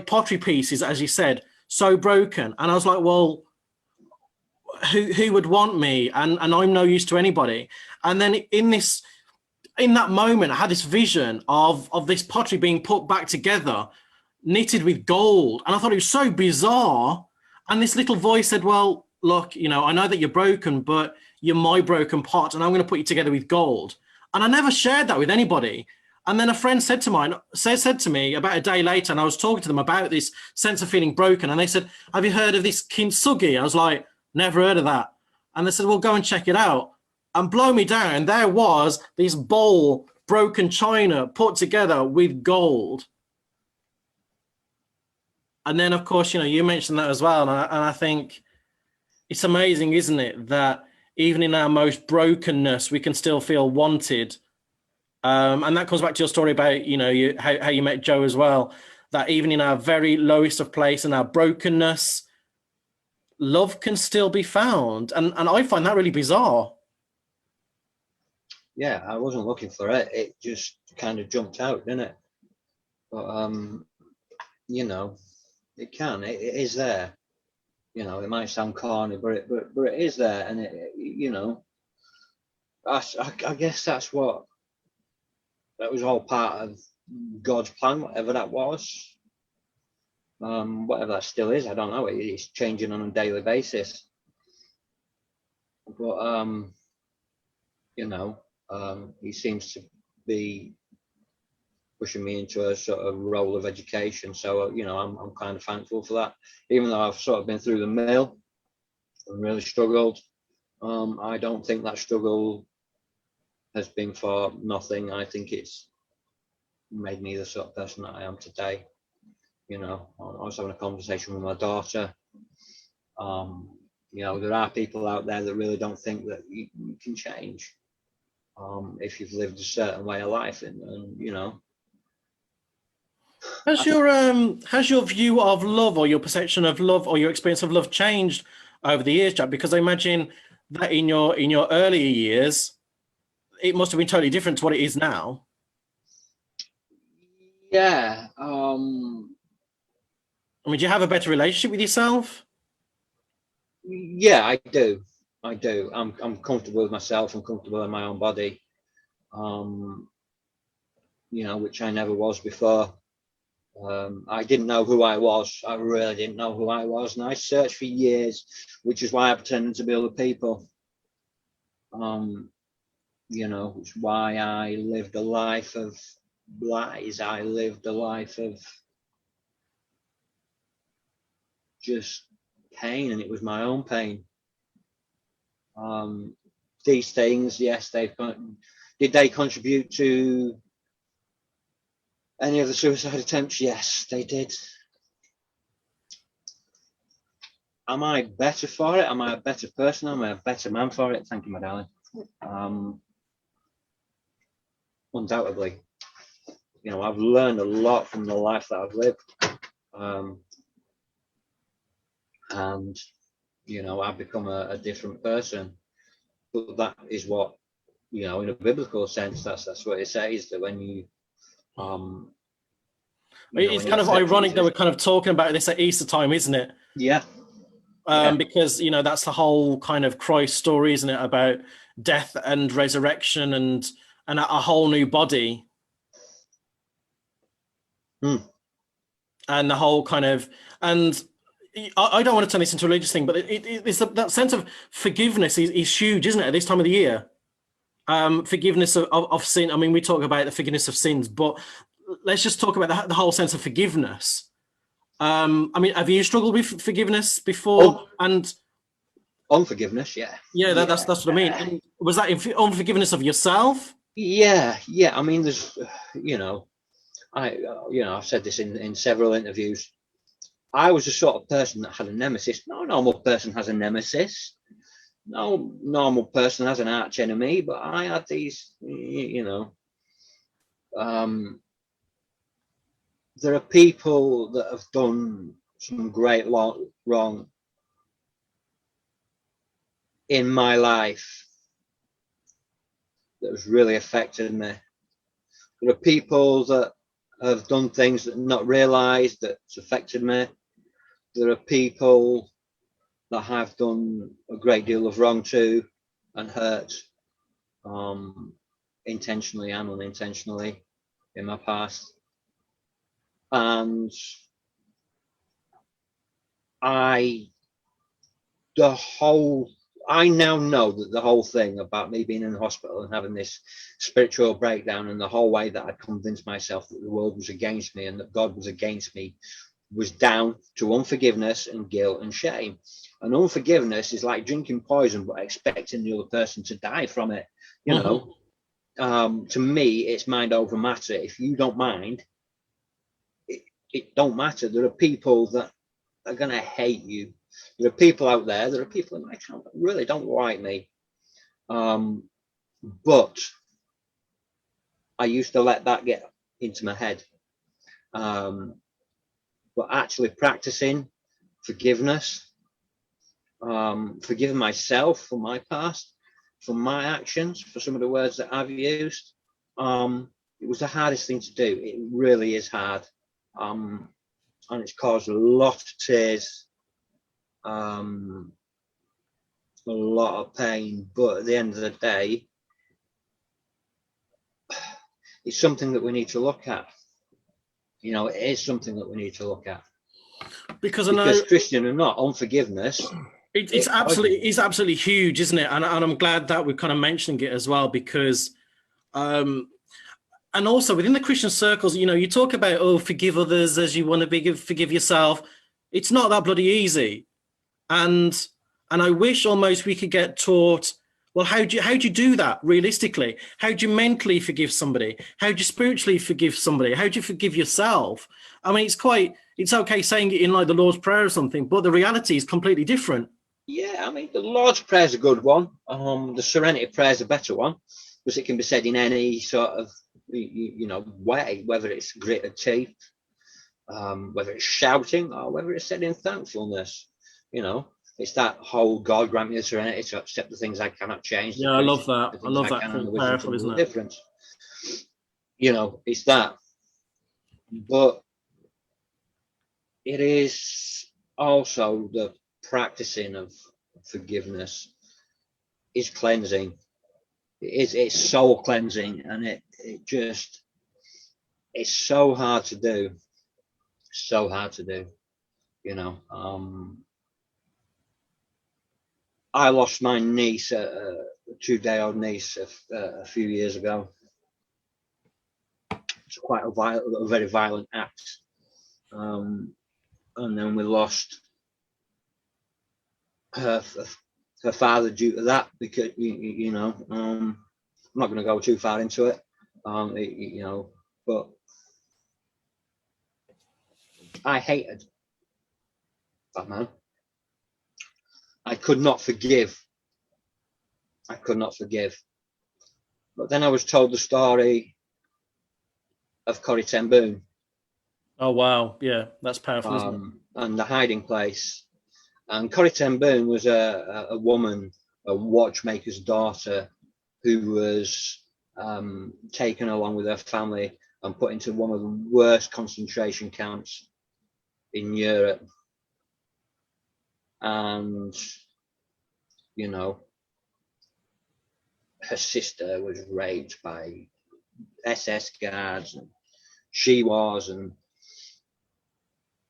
pottery pieces, as you said, so broken. And I was like, well, who would want me? And I'm no use to anybody. And then in that moment, I had this vision of this pottery being put back together, knitted with gold. And I thought it was so bizarre. And this little voice said, well, look, you know, I know that you're broken, but you're my broken pot, and I'm going to put you together with gold. And I never shared that with anybody. And then a friend said to me about a day later, and I was talking to them about this sense of feeling broken. And they said, have you heard of this kintsugi? I was like, never heard of that. And they said, well, go and check it out. And blow me down, there was this bowl, broken china, put together with gold. And then, of course, you know, you mentioned that as well. And I think it's amazing, isn't it, that even in our most brokenness, we can still feel wanted. And that comes back to your story about, you know, how you met Joe as well, that even in our very lowest of place and our brokenness, love can still be found. And I find that really bizarre. Yeah, I wasn't looking for it. It just kind of jumped out, didn't it? But, you know, it is there. You know, it might sound corny, but it is there. And, you know, I guess that was all part of God's plan, whatever that was. Whatever that still is, I don't know. It's changing on a daily basis. But, you know, he seems to be pushing me into a sort of role of education. So, you know, I'm kind of thankful for that. Even though I've sort of been through the mill and really struggled, I don't think that struggle has been for nothing. I think it's made me the sort of person that I am today. You know, I was having a conversation with my daughter. You know, there are people out there that really don't think that you can change if you've lived a certain way of life, and you know. Has your view of love, or your perception of love, or your experience of love changed over the years, Jack? Because I imagine that in your earlier years, it must have been totally different to what it is now. Yeah. I mean, do you have a better relationship with yourself? Yeah, I do. I'm comfortable with myself. I'm comfortable in my own body. You know, which I never was before. I didn't know who I was. I really didn't know who I was, and I searched for years, which is why I pretended to be other people. You know, which is why I lived a life of lies. I lived a life of just pain, and it was my own pain. These things, yes, did they contribute to any of the suicide attempts? Yes, they did. Am I better for it? Am I a better person? Am I a better man for it? Thank you, my darling. Undoubtedly. You know, I've learned a lot from the life that I've lived. And, you know, I've become a different person. But that is what, you know, in a biblical sense, that's what it says, that when you it's kind of ironic that we're kind of talking about this at Easter time, isn't it? Yeah. Because, you know, that's the whole kind of Christ story, isn't it? About death and resurrection and a whole new body. and the whole kind of, and I don't want to turn this into a religious thing, but it's that sense of forgiveness is huge, isn't it, at this time of the year? Forgiveness of sin. I mean, we talk about the forgiveness of sins, but let's just talk about the whole sense of forgiveness. I mean, have you struggled with forgiveness before? And unforgiveness, yeah. Yeah, that's what I mean. And was that unforgiveness of yourself? Yeah. I mean, there's, I've said this in several interviews. I was the sort of person that had a nemesis. No normal person has a nemesis. No normal person has an arch enemy, but I had these, there are people that have done some great wrong in my life that has really affected me. There are people that have done things that not realised that's affected me. There are people that have done a great deal of wrong to and hurt, intentionally and unintentionally in my past. And I now know that the whole thing about me being in the hospital and having this spiritual breakdown, and the whole way that I convinced myself that the world was against me and that God was against me, was down to unforgiveness and guilt and shame. And unforgiveness is like drinking poison but expecting the other person to die from it. To me, it's mind over matter. If you don't mind, it don't matter. There are people that are going to hate you. There are people out there, there are people in my town that really don't like me. But I used to let that get into my head. But actually practicing forgiveness, forgiving myself for my past, for my actions, for some of the words that I've used, it was the hardest thing to do. It really is hard. And it's caused a lot of tears, a lot of pain, but at the end of the day, it's something that we need to look at. It is something that we need to look at. Because Christian or not, unforgiveness, it's absolutely huge, isn't it? And I'm glad that we're kind of mentioning it as well, because and also within the Christian circles, you talk about, forgive others as you want to forgive yourself. It's not that bloody easy. And I wish almost we could get taught, well, how do you do that realistically? How do you mentally forgive somebody? How do you spiritually forgive somebody? How do you forgive yourself? I mean, it's okay saying it in like the Lord's Prayer or something, but the reality is completely different. Yeah, I mean, the Lord's Prayer is a good one. The Serenity Prayer is a better one, because it can be said in any sort of way, whether it's gritted teeth, whether it's shouting, or whether it's said in thankfulness. It's that whole God grant me the serenity to accept the things I cannot change. Yeah, I love that. I love that. Powerful, isn't it? Difference. It's that. But it is also the practicing of forgiveness is cleansing. It's soul cleansing, and it's so hard to do. So hard to do. I lost my niece, a 2-day-old niece, a few years ago. It's quite a very violent act. And then we lost her father due to that, because I'm not going to go too far into it, but I hated that man. I could not forgive. But then I was told the story of Corrie ten Boom. Oh wow, yeah, that's powerful, isn't it? And the hiding place. And Corrie ten Boom was a woman, a watchmaker's daughter, who was taken along with her family and put into one of the worst concentration camps in Europe. And her sister was raped by SS guards, and she was, and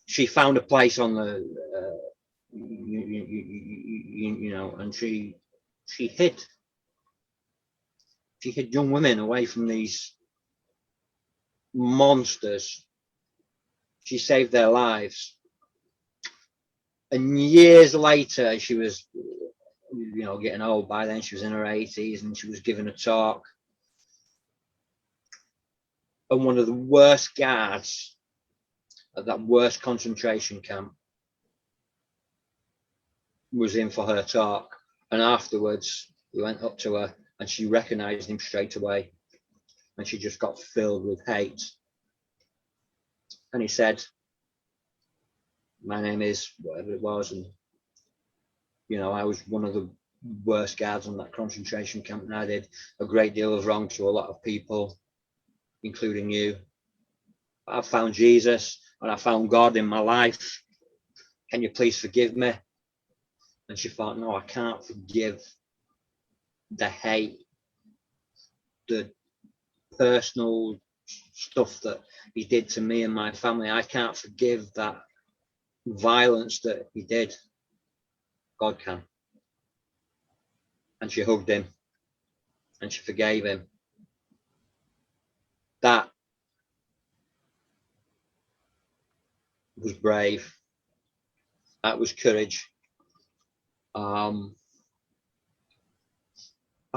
she found a place on the, you know, and she hid young women away from these monsters. She saved their lives. And years later, she was, you know, getting old by then. She was in her 80s, and she was giving a talk. And one of the worst guards at that worst concentration camp was in for her talk. And afterwards, he went up to her and she recognized him straight away. And she just got filled with hate. And he said, my name is whatever it was. And, you know, I was one of the worst guards on that concentration camp, and I did a great deal of wrong to a lot of people, including you. I found Jesus and I found God in my life. Can you please forgive me? And she thought, no, I can't forgive the hate, the personal stuff that he did to me and my family. I can't forgive that violence that he did. God can. And she hugged him and she forgave him. That was brave. That was courage. I've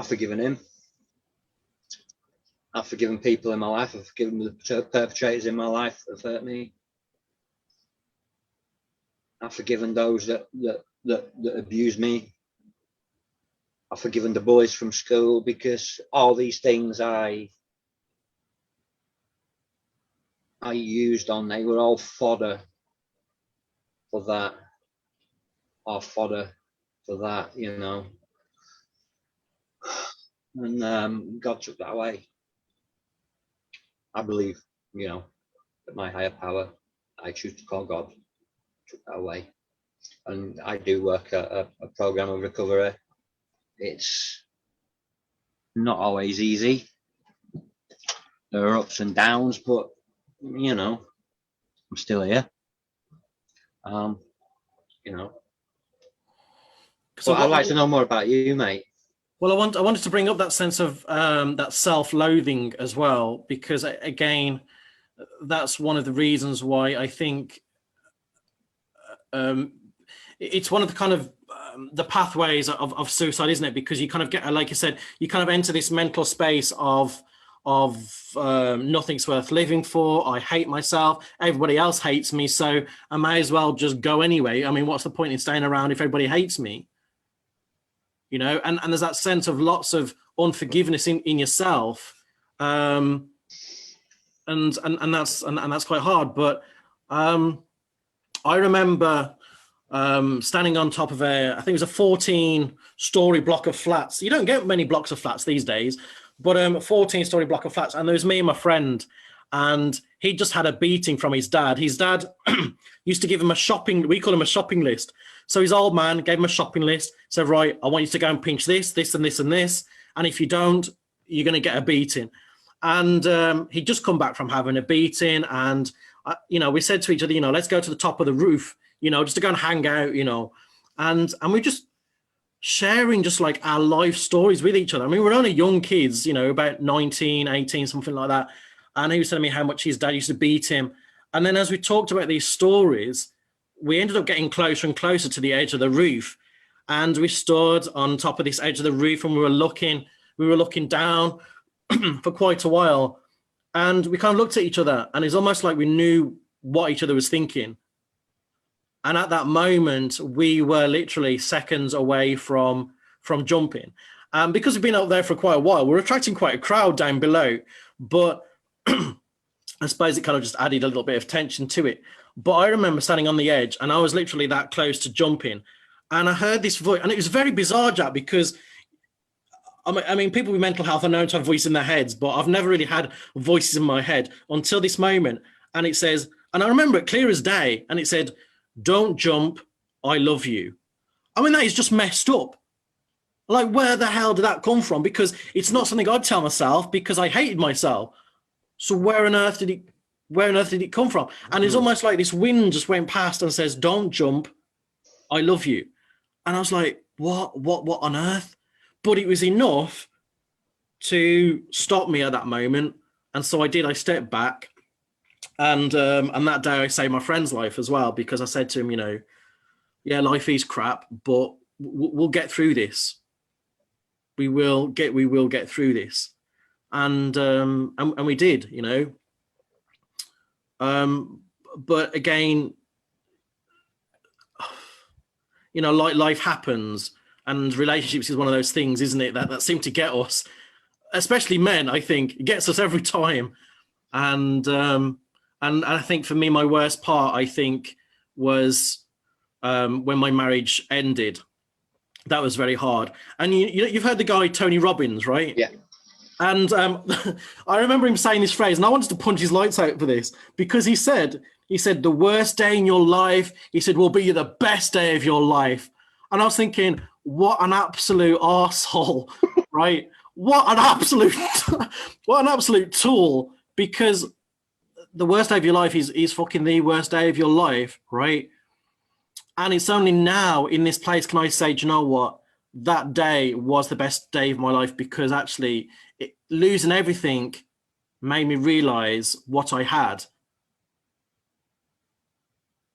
forgiven him. I've forgiven people in my life. I've forgiven the perpetrators in my life that have hurt me. I've forgiven those that abused me. I've forgiven the boys from school, because all these things I used on, they were all fodder for that, or fodder for that, you know. And God took that away. I believe, you know, that my higher power, I choose to call God, took that away. And I do work at a program of recovery. It's not always easy. There are ups and downs, but, you know, I'm still here. You know. So I'd like to know more about you, mate. Well, I wanted to bring up that sense of that self-loathing as well, because again, that's one of the reasons why I think it's one of the kind of the pathways of suicide, isn't it? Because you kind of get, like you said, you kind of enter this mental space of nothing's worth living for. I hate myself. Everybody else hates me, so I may as well just go anyway. I mean, what's the point in staying around if everybody hates me? You know, and there's that sense of lots of unforgiveness in yourself, and that's quite hard. But I remember standing on top of I think it was a 14-story block of flats. You don't get many blocks of flats these days, but a 14-story block of flats. And there was me and my friend, and he just had a beating from his dad. His dad used to give him we call him a shopping list. So his old man gave him a shopping list, said, right, I want you to go and pinch this, this, and this, and this. And if you don't, you're going to get a beating. And he'd just come back from having a beating. And, you know, we said to each other, you know, let's go to the top of the roof, you know, just to go and hang out, you know. And we're just sharing just like our life stories with each other. I mean, we're only young kids, you know, about 19, 18, something like that. And he was telling me how much his dad used to beat him. And then as we talked about these stories, we ended up getting closer and closer to the edge of the roof. And we stood on top of this edge of the roof, and we were looking down for quite a while. And we kind of looked at each other, and it's almost like we knew what each other was thinking. And at that moment, we were literally seconds away from jumping. Because we've been up there for quite a while, we're attracting quite a crowd down below. But I suppose it kind of just added a little bit of tension to it. But I remember standing on the edge, and I was literally that close to jumping. And I heard this voice, and it was very bizarre, Jack, because I mean, people with mental health are known to have voices in their heads, but I've never really had voices in my head until this moment. And it says, and I remember it clear as day, and it said, "Don't jump, I love you." I mean, that is just messed up. Like, where the hell did that come from? Because it's not something I'd tell myself, because I hated myself. So where on earth did where on earth did it come from? And it's almost like this wind just went past and says, don't jump, I love you. And I was like, what on earth? But it was enough to stop me at that moment. And so I did. I stepped back, and that day I saved my friend's life as well, because I said to him, you know, yeah, life is crap, but we'll get through this. We will get through this, and we did, you know. But again, you know, like life happens, and relationships is one of those things, isn't it? That seem to get us, especially men. I think it gets us every time, and I think for me, my worst part, I think, was when my marriage ended. That was very hard. And you've heard the guy Tony Robbins, right? Yeah. And I remember him saying this phrase, and I wanted to punch his lights out for this, because he said, the worst day in your life, he said, will be the best day of your life. And I was thinking, what an absolute arsehole, right? What an absolute tool, because the worst day of your life is fucking the worst day of your life, right? And it's only now in this place can I say, do you know what? That day was the best day of my life, because actually losing everything made me realize what I had.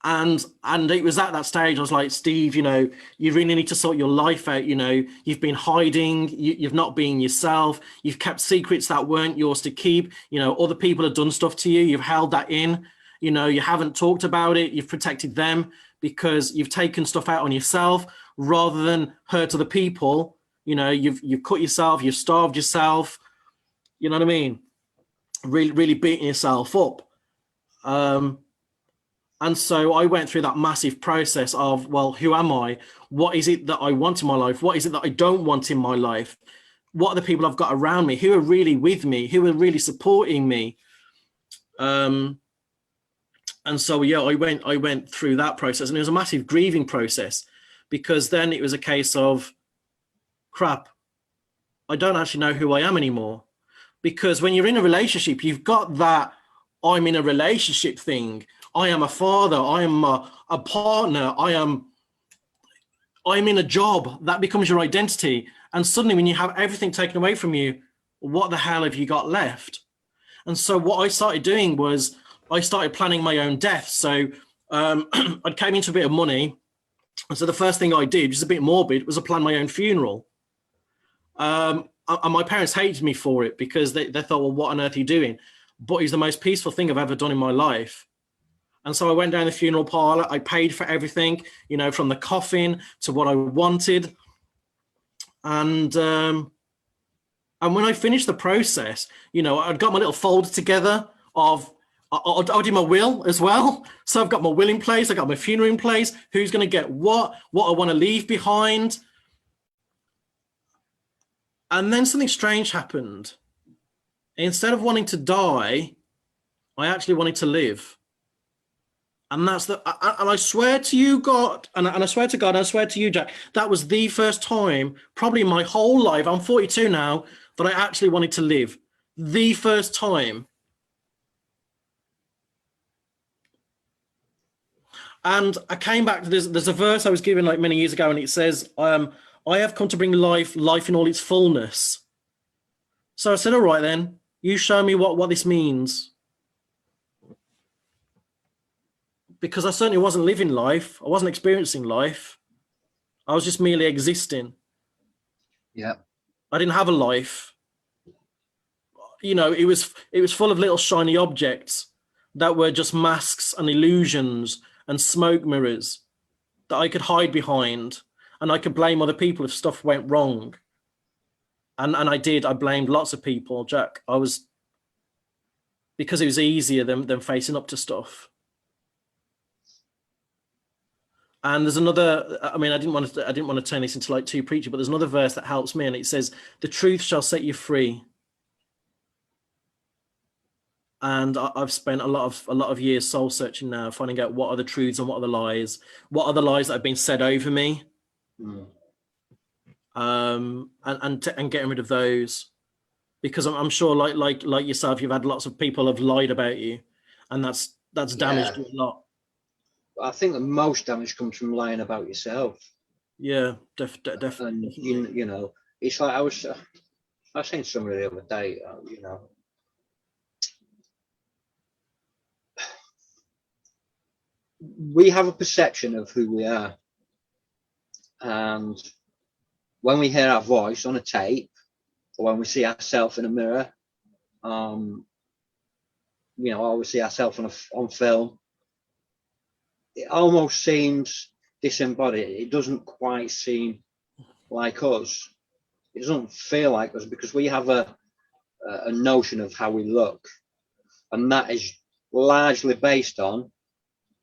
And it was at that stage I was like, Steve, you know, you really need to sort your life out. You know, you've been hiding, you've not been yourself, you've kept secrets that weren't yours to keep. You know, other people have done stuff to you, you've held that in. You know, you haven't talked about it, you've protected them, because you've taken stuff out on yourself rather than hurt other people. You know, you've cut yourself, you've starved yourself, you know what I mean? Really beating yourself up. And so I went through that massive process of, well, who am I? What is it that I want in my life? What is it that I don't want in my life? What are the people I've got around me? Who are really with me? Who are really supporting me? And so, yeah, I went through that process, and it was a massive grieving process, because then it was a case of, crap, I don't actually know who I am anymore. Because when you're in a relationship, you've got that I'm in a relationship thing. I am a father. I am a partner. I'm in a job. That becomes your identity. And suddenly when you have everything taken away from you, what the hell have you got left? And so what I started doing was I started planning my own death. So I came into a bit of money. And so the first thing I did, which is a bit morbid, was I planned my own funeral. And my parents hated me for it, because they thought, well, what on earth are you doing? But it was the most peaceful thing I've ever done in my life. And so I went down the funeral parlor. I paid for everything, you know, from the coffin to what I wanted. And when I finished the process, you know, I'd got my little folder together of, I did my will as well. So I've got my will in place. I got my funeral in place. Who's going to get what I want to leave behind. And then something strange happened. Instead of wanting to die, I actually wanted to live. And that's and I swear to you, God, and I swear to God, and I swear to you, Jack, that was the first time, probably in my whole life, I'm 42 now, that I actually wanted to live. The first time. And I came back to this, there's a verse I was given like many years ago, and it says, I have come to bring life in all its fullness. So I said, all right then, you show me what this means. Because I certainly wasn't living life. I wasn't experiencing life. I was just merely existing. Yeah. I didn't have a life. You know, it was full of little shiny objects that were just masks and illusions and smoke mirrors that I could hide behind, and I could blame other people if stuff went wrong. And I did. I blamed lots of people, Jack. Because it was easier than facing up to stuff. And there's another, I mean, I didn't want to turn this into like too preachy, but there's another verse that helps me, and it says, the truth shall set you free. And I've spent a lot of years soul searching now, finding out what are the truths and what are the lies that have been said over me. And getting rid of those, because I'm sure like yourself, you've had lots of people have lied about you, and that's damaged Yeah. you a lot. I think the most damage comes from lying about yourself. Yeah, And definitely. you know, it's like I was saying to somebody the other day, you know, we have a perception of who we are, and when we hear our voice on a tape, or when we see ourselves in a mirror, you know, or we see ourselves on film, it almost seems disembodied. It doesn't quite seem like us. It doesn't feel like us because we have a notion of how we look, and that is largely based on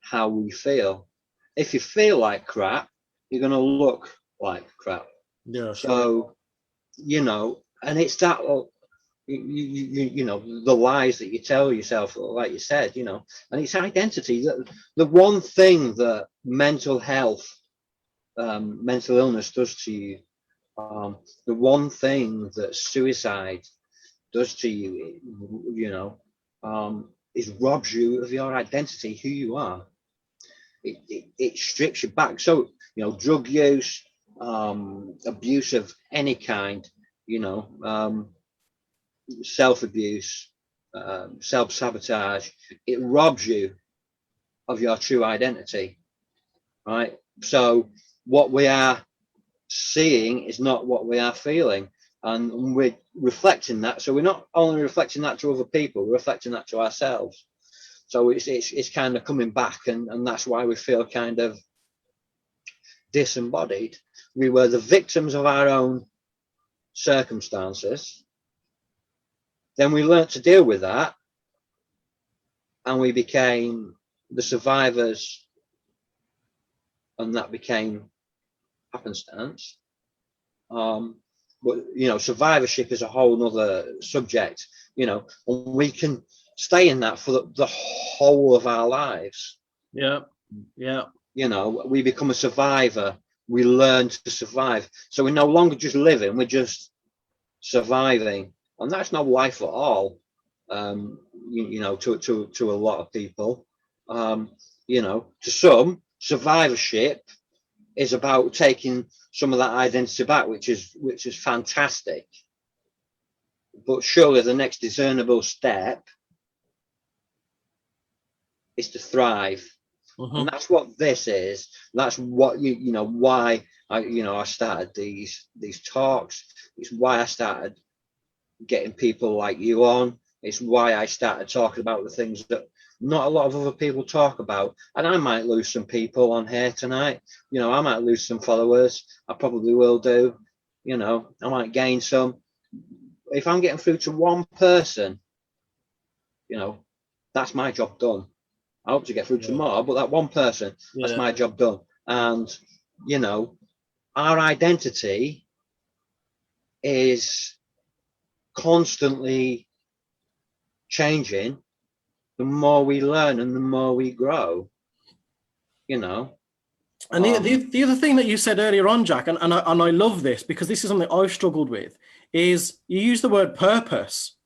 how we feel. If you feel like crap, you're going to look like crap. Yeah, sure. So, you know, and it's that, you know, the lies that you tell yourself, like you said, you know, and it's identity. The one thing that mental health, mental illness does to you, the one thing that suicide does to you, you know, is robs you of your identity, who you are. It strips you back. So, you know, drug use, abuse of any kind, you know, self-abuse, self-sabotage, it robs you of your true identity, right? So what we are seeing is not what we are feeling, and we're reflecting that. So we're not only reflecting that to other people, we're reflecting that to ourselves. So it's kind of coming back, and that's why we feel kind of disembodied. We were the victims of our own circumstances. Then we learnt to deal with that, and we became the survivors, and that became happenstance. But you know, survivorship is a whole nother subject. You know, and we can stay in that for the whole of our lives. Yeah, yeah. You know, we become a survivor. We learn to survive. So we're no longer just living; we're just surviving, and that's not life at all. You know, to a lot of people, you know, to some, survivorship is about taking some of that identity back, which is fantastic. But surely the next discernible step is to thrive, and that's what this is. That's what you know why I started these talks. It's why I started getting people like you on. It's why I started talking about the things that not a lot of other people talk about. And I might lose some people on here tonight. You know, I might lose some followers. I probably will do. You know, I might gain some. If I'm getting through to one person, you know, that's my job done. I hope to get through to more, but that one person, that's my job done. And, you know, our identity is constantly changing the more we learn and the more we grow, you know. And the other thing that you said earlier on, Jack, and I love this because this is something I've struggled with, is you use the word purpose.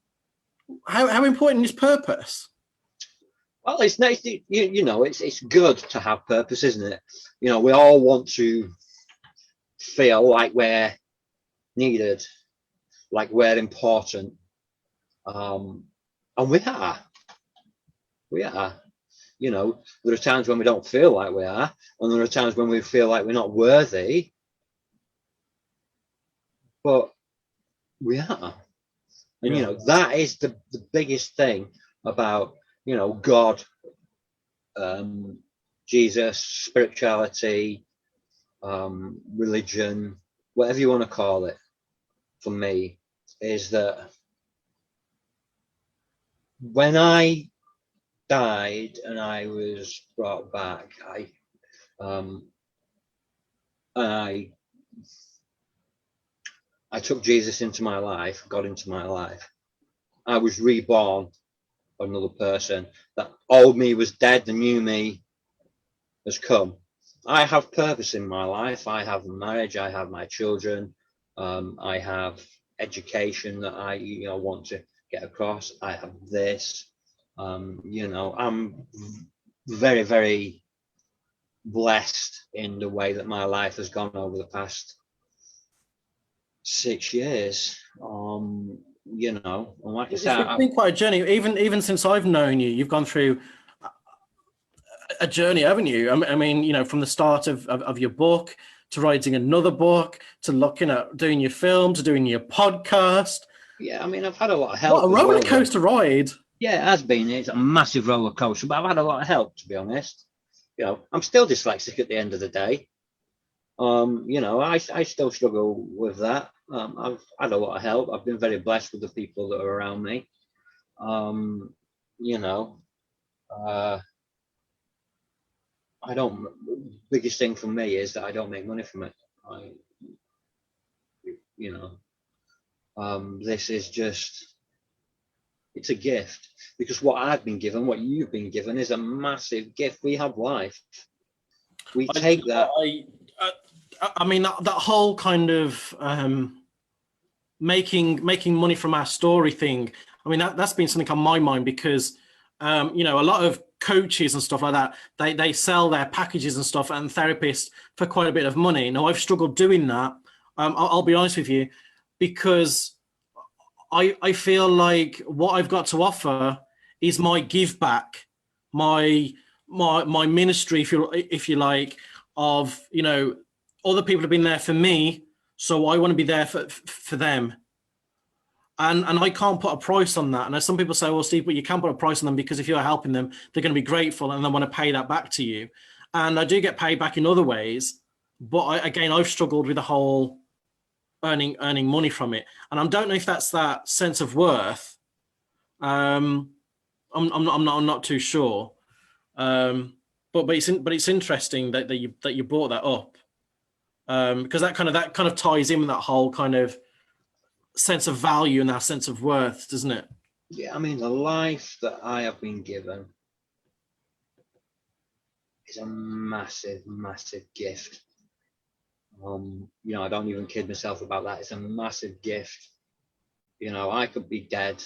How important is purpose? Well, it's nice, you know, it's good to have purpose, isn't it? You know, we all want to feel like we're needed, like we're important, and we are. We are. You know, there are times when we don't feel like we are, and there are times when we feel like we're not worthy, but we are. And you know, that is the biggest thing about, you know, God, Jesus, spirituality, religion, whatever you want to call it, for me, is that when I died and I was brought back, I took Jesus into my life, God into my life. I was reborn, another person. That old me was dead, the new me has come. I have purpose in my life. I have marriage. I have my children. I have education that I want to get across. I have this. You know, I'm very, very blessed in the way that my life has gone over the past 6 years. You know, and like I It's said, been quite a journey. Even since I've known you, you've gone through a journey, haven't you? I mean, you know, from the start of your book to writing another book to looking at doing your film to doing your podcast. yeah, I mean, I've had a lot of help What a as roller well. coaster ride! Yeah, it has been. It's a massive roller coaster, but I've had a lot of help, to be honest. You know, I'm still dyslexic at the end of the day. You know, I still struggle with that. I've had a lot of help. I've been very blessed with the people that are around me. You know, I don't. Biggest thing for me is that I don't make money from it. I, you know, this is just. It's a gift because what I've been given, what you've been given, is a massive gift. We have life. We take that. I mean, that whole kind of making money from our story thing. I mean, that's been something on my mind because you know, a lot of coaches and stuff like that, they sell their packages and stuff and therapists for quite a bit of money. Now, I've struggled doing that. I'll be honest with you, because I feel like what I've got to offer is my give back, my ministry, if you like, of, you know, other people have been there for me, so I want to be there for them. And I can't put a price on that. And as some people say, well, Steve, but you can't put a price on them because if you're helping them, they're going to be grateful and they want to pay that back to you. And I do get paid back in other ways, but I've struggled with the whole earning money from it, and I don't know if that's that sense of worth. I'm not too sure. But it's interesting that you brought that up, because that kind of ties in with that whole kind of sense of value and that sense of worth, doesn't it? Yeah, I mean, the life that I have been given is a massive, massive gift. You know, I don't even kid myself about that. It's a massive gift. You know, I could be dead.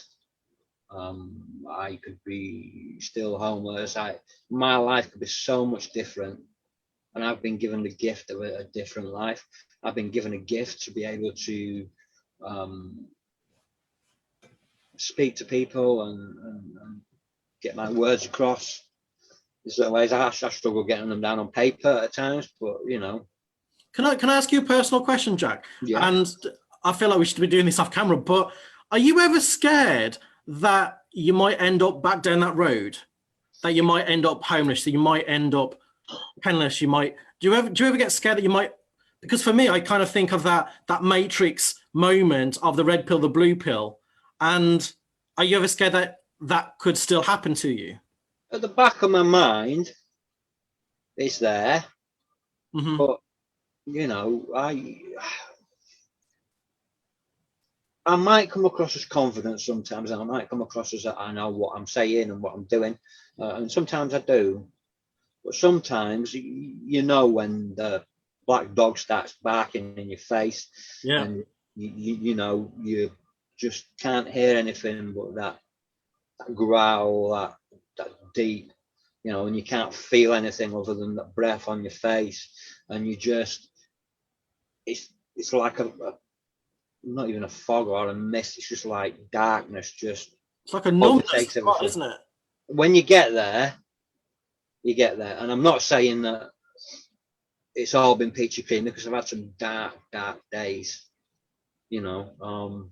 I could be still homeless. My life could be so much different. And I've been given the gift of a different life. I've been given a gift to be able to speak to people and get my words across. In certain ways, I struggle getting them down on paper at times, but you know. Can I ask you a personal question, Jack? Yeah. And I feel like we should be doing this off camera, but are you ever scared that you might end up back down that road? That you might end up homeless, that you might end up penniless, do you ever get scared that you might? Because for me, I kind of think of that Matrix moment of the red pill, the blue pill. And are you ever scared that that could still happen to you? At the back of my mind, it's there. Mm-hmm. But you know, I might come across as confident sometimes, and I might come across as I know what I'm saying and what I'm doing, and sometimes I do. But sometimes you know when the black dog starts barking in your face, Yeah. and you know you just can't hear anything but that growl, that deep, you know, and you can't feel anything other than the breath on your face, and you just it's like a not even a fog or a mist. It's just like darkness. Just It's like a numbness, overtakes everything. isn't it? When you get there, and I'm not saying that it's all been peachy keen because I've had some dark days, you know.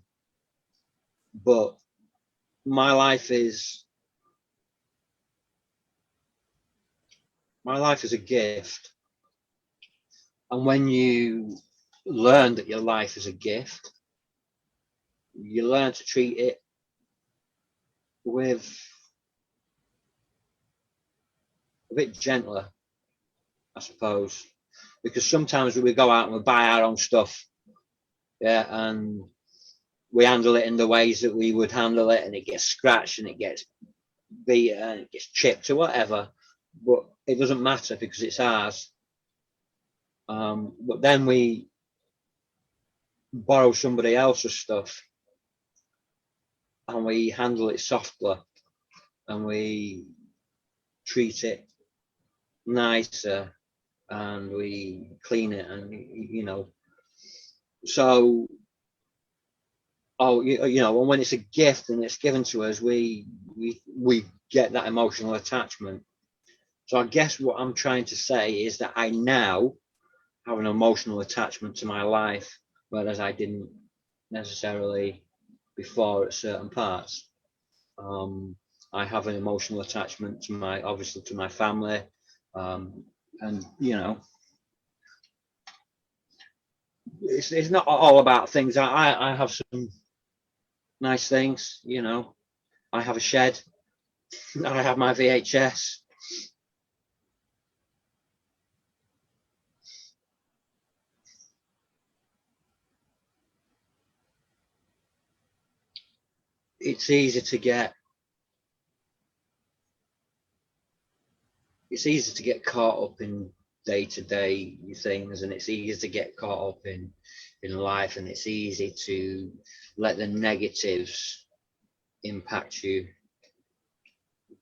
But my life is a gift, and when you learn that your life is a gift, you learn to treat it with a bit gentler, I suppose, because sometimes we go out and we buy our own stuff, yeah, and we handle it in the ways that we would handle it, and it gets scratched and it gets beat and it gets chipped or whatever, but it doesn't matter because it's ours. But then we borrow somebody else's stuff and we handle it softly, and we treat it nicer, and we clean it, and so and when it's a gift and it's given to us, we get that emotional attachment. So I guess what I'm trying to say is that I now have an emotional attachment to my life, whereas I didn't necessarily before at certain parts. I have an emotional attachment to obviously to my family, and it's not all about things. I have some nice things, I have a shed, I have my VHS. It's easy to get caught up in day-to-day things, and it's easy to get caught up in life, and it's easy to let the negatives impact you.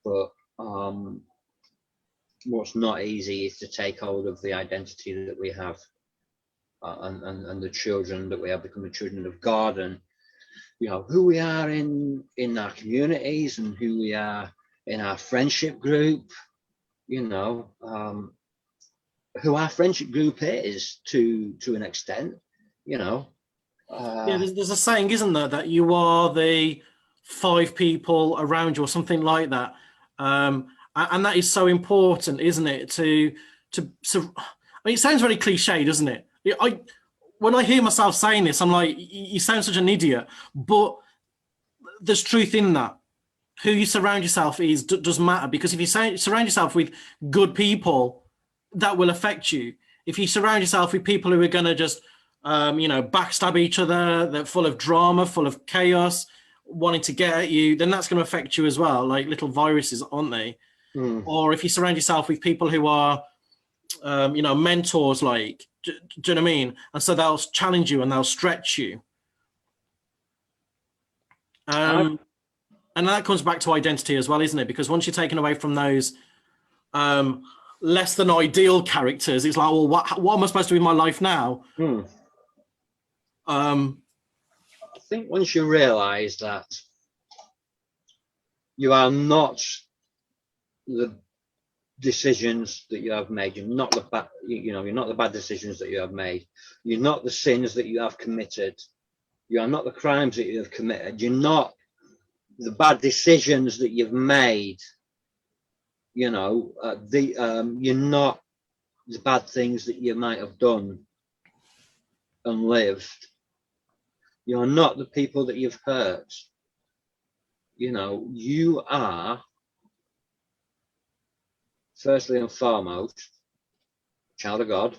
But what's not easy is to take hold of the identity that we have, and the children that we have become the children of God, and who we are in our communities, and who we are in our friendship group, who our friendship group is to an extent, Yeah, there's a saying, isn't there, that you are the 5 people around you or something like that. And that is so important, isn't it? It sounds very cliche, doesn't it? When I hear myself saying this, I'm like, you sound such an idiot. But there's truth in that. Who you surround yourself does matter, because if you surround yourself with good people, that will affect you. If you surround yourself with people who are going to just, backstab each other, they're full of drama, full of chaos, wanting to get at you, then that's going to affect you as well, like little viruses, aren't they? Or if you surround yourself with people who are, mentors, like, do you know what I mean? And so they'll challenge you and they'll stretch you. And that comes back to identity as well, isn't it? Because once you're taken away from those less than ideal characters, it's like, well, what am I supposed to do in my life now? I think once you realise that you are not the decisions that you have made, you're not the bad, you're not the bad decisions that you have made, you're not the sins that you have committed, you are not the crimes that you have committed, you're not the bad decisions that you've made, you're not the bad things that you might have done and lived, you're not the people that you've hurt, you are firstly and foremost a child of God.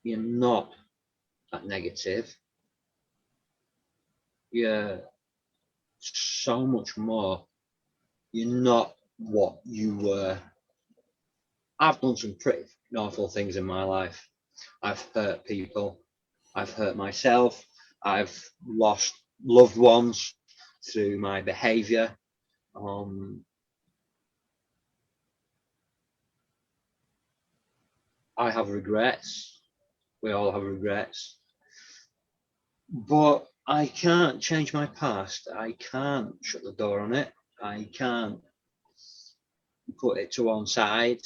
You're not that negative, you're so much more. You're not what you were. I've done some pretty awful things in my life. I've hurt people. I've hurt myself. I've lost loved ones through my behaviour. I have regrets. We all have regrets. But I can't change my past. I can't shut the door on it. I can't put it to one side.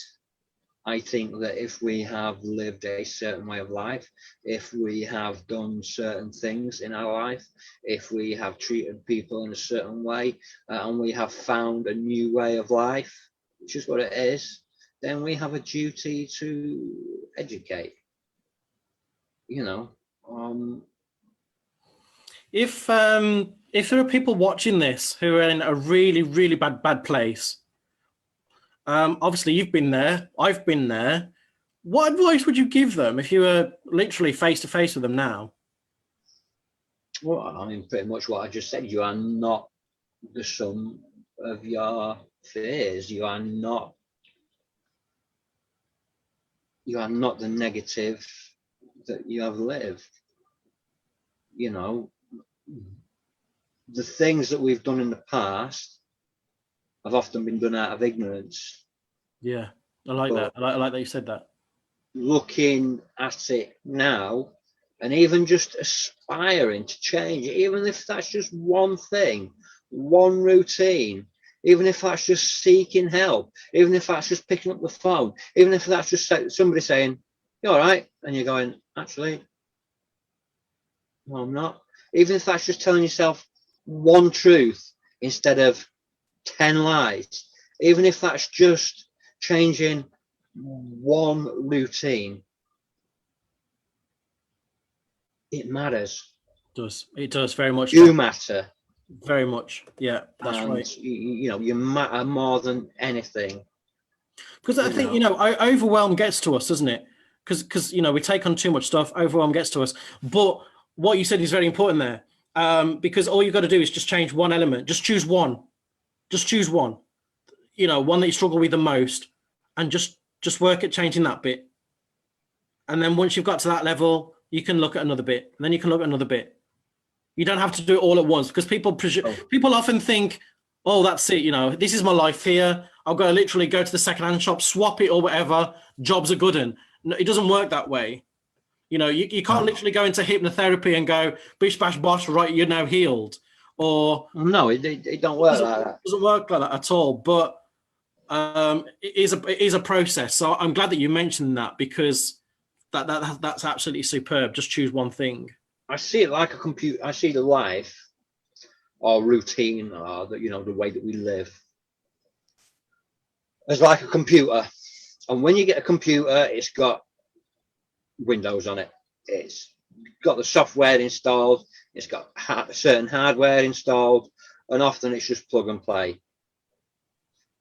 I think that if we have lived a certain way of life, if we have done certain things in our life, if we have treated people in a certain way, and we have found a new way of life, which is what it is, then we have a duty to educate. If there are people watching this who are in a really, really bad place, obviously you've been there, I've been there. What advice would you give them if you were literally face to face with them now? Well, I mean, pretty much what I just said. You are not the sum of your fears. You are not the negative that you have lived. the things that we've done in the past have often been done out of ignorance. Yeah, I like that. I like that you said that. Looking at it now, and even just aspiring to change, even if that's just one thing, one routine, even if that's just seeking help, even if that's just picking up the phone, even if that's just somebody saying, "You're all right," and you're going, "Actually, no, I'm not." Even if that's just telling yourself one truth instead of 10 lies, even if that's just changing one routine, it matters. It does very much. You matter. Very much. Yeah, that's And right. you matter more than anything. Because I think, overwhelm gets to us, doesn't it? Because we take on too much stuff, overwhelm gets to us. But what you said is very important there. Because all you've got to do is just change one element. Just choose one. Just choose one. One that you struggle with the most, and just work at changing that bit. And then once you've got to that level, you can look at another bit, and then you can look at another bit. You don't have to do it all at once, because people often think, "Oh, that's it. This is my life here. I've got to literally go to the secondhand shop, swap it or whatever. Jobs are good." And no, it doesn't work that way. You can't literally go into hypnotherapy and go, "Bish bash bosh, right? You're now healed." Or no, it don't work like that. It doesn't work like that at all. But it is a process. So I'm glad that you mentioned that, because that's absolutely superb. Just choose one thing. I see it like a computer. I see the life or routine or the way that we live as like a computer. And when you get a computer, it's got Windows on it. It's got the software installed. It's got certain hardware installed, and often it's just plug and play.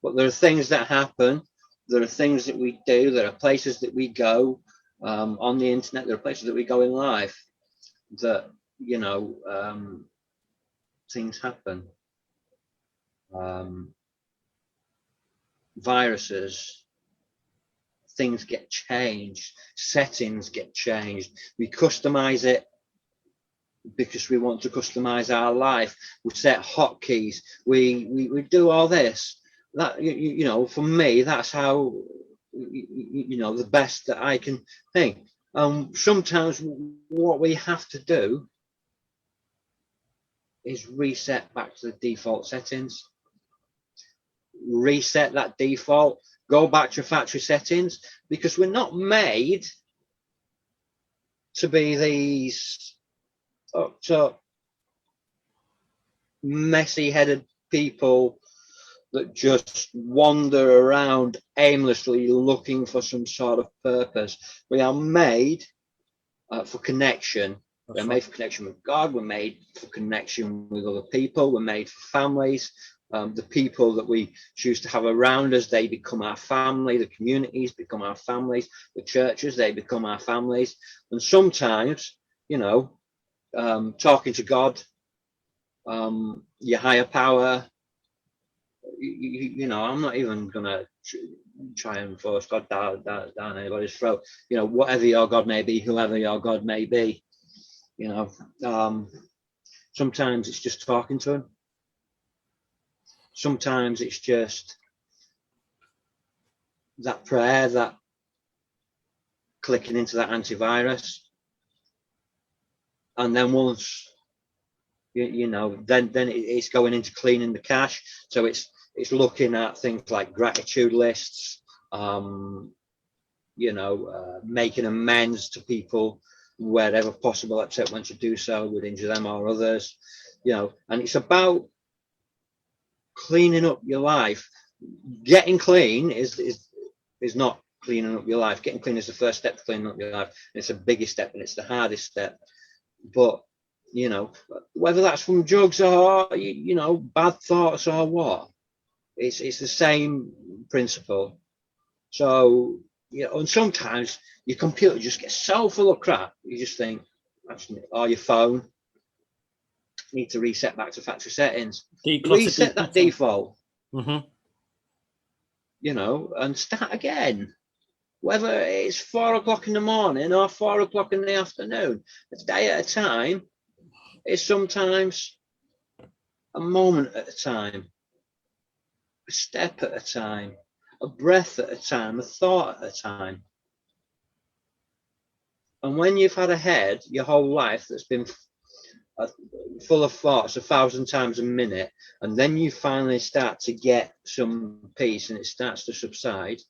But there are things that happen. There are things that we do. There are places that we go on the internet. There are places that we go in life that things happen. Viruses, things get changed, settings get changed. We customize it because we want to customize our life. We set hotkeys. We do all this. That for me, that's how the best that I can think. Sometimes what we have to do is reset back to the default settings. Reset that default, go back to factory settings, because we're not made to be these messy-headed people that just wander around aimlessly looking for some sort of purpose. We are made for connection. We're made for connection with God. We're made for connection with other people. We're made for families. The people that we choose to have around us, they become our family. The communities become our families. The churches, they become our families. And sometimes, talking to God, your higher power, I'm not even going to try and force God down anybody's throat. Whatever your God may be, whoever your God may be, sometimes it's just talking to him. Sometimes it's just that prayer, that clicking into that antivirus. And then once, then it's going into cleaning the cache. So it's looking at things like gratitude lists, making amends to people wherever possible, except when to do so would injure them or others, and it's about cleaning up your life. Getting clean is not cleaning up your life. Getting clean is the first step to cleaning up your life. And it's the biggest step and it's the hardest step. But whether that's from drugs or bad thoughts or what, it's the same principle. So and sometimes your computer just gets so full of crap, you just think, or your phone, need to reset back to factory settings. Reset that default. Mm-hmm. And start again. Whether it's 4 o'clock in the morning or 4 o'clock in the afternoon, a day at a time. It's sometimes a moment at a time, a step at a time, a breath at a time, a thought at a time. And when you've had a head your whole life that's been full of thoughts 1,000 times a minute, and then you finally start to get some peace and it starts to subside,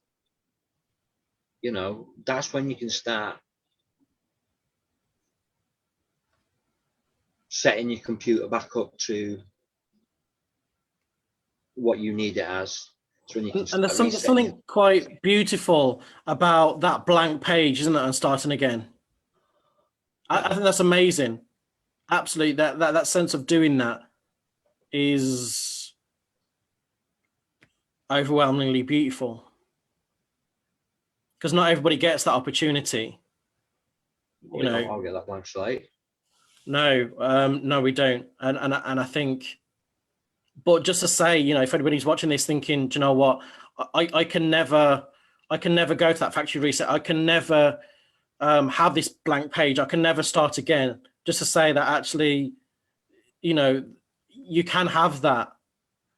you know, that's when you can start setting your computer back up to what you need it as. So when you can And there's start something quite beautiful about that blank page, isn't it? And starting again. I think that's amazing. Absolutely. That sense of doing that is overwhelmingly beautiful. Because not everybody gets that opportunity. You know, I'll get that blank slate. No, we don't. And I think, but just to say, you know, if anybody's watching this thinking, do you know what, I can never go to that factory reset. I can never have this blank page. I can never start again. Just to say that actually, you know, you can have that.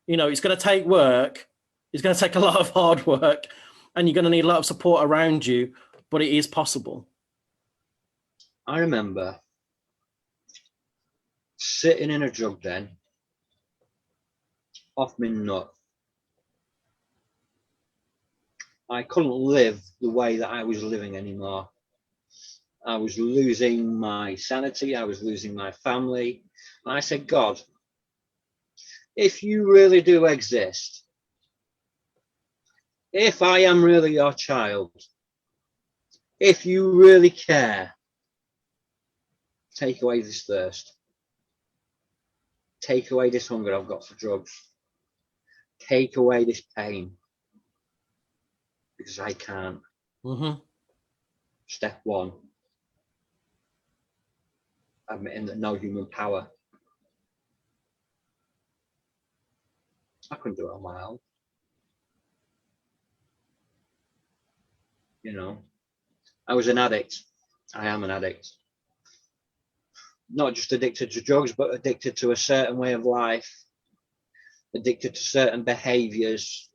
You know, it's going to take work. It's going to take a lot of hard work, and you're going to need a lot of support around you, but it is possible. I remember sitting in a drug den, off my nut. I couldn't live the way that I was living anymore. I was losing my sanity. I was losing my family. And I said, God, if you really do exist, if I am really your child, if you really care, take away this thirst. Take away this hunger I've got for drugs. Take away this pain. Because I can't. Mm-hmm. Step one, admitting that no human power. I couldn't do it on my own. You know, I was an addict. I am an addict. Not just addicted to drugs, but addicted to a certain way of life, addicted to certain behaviors,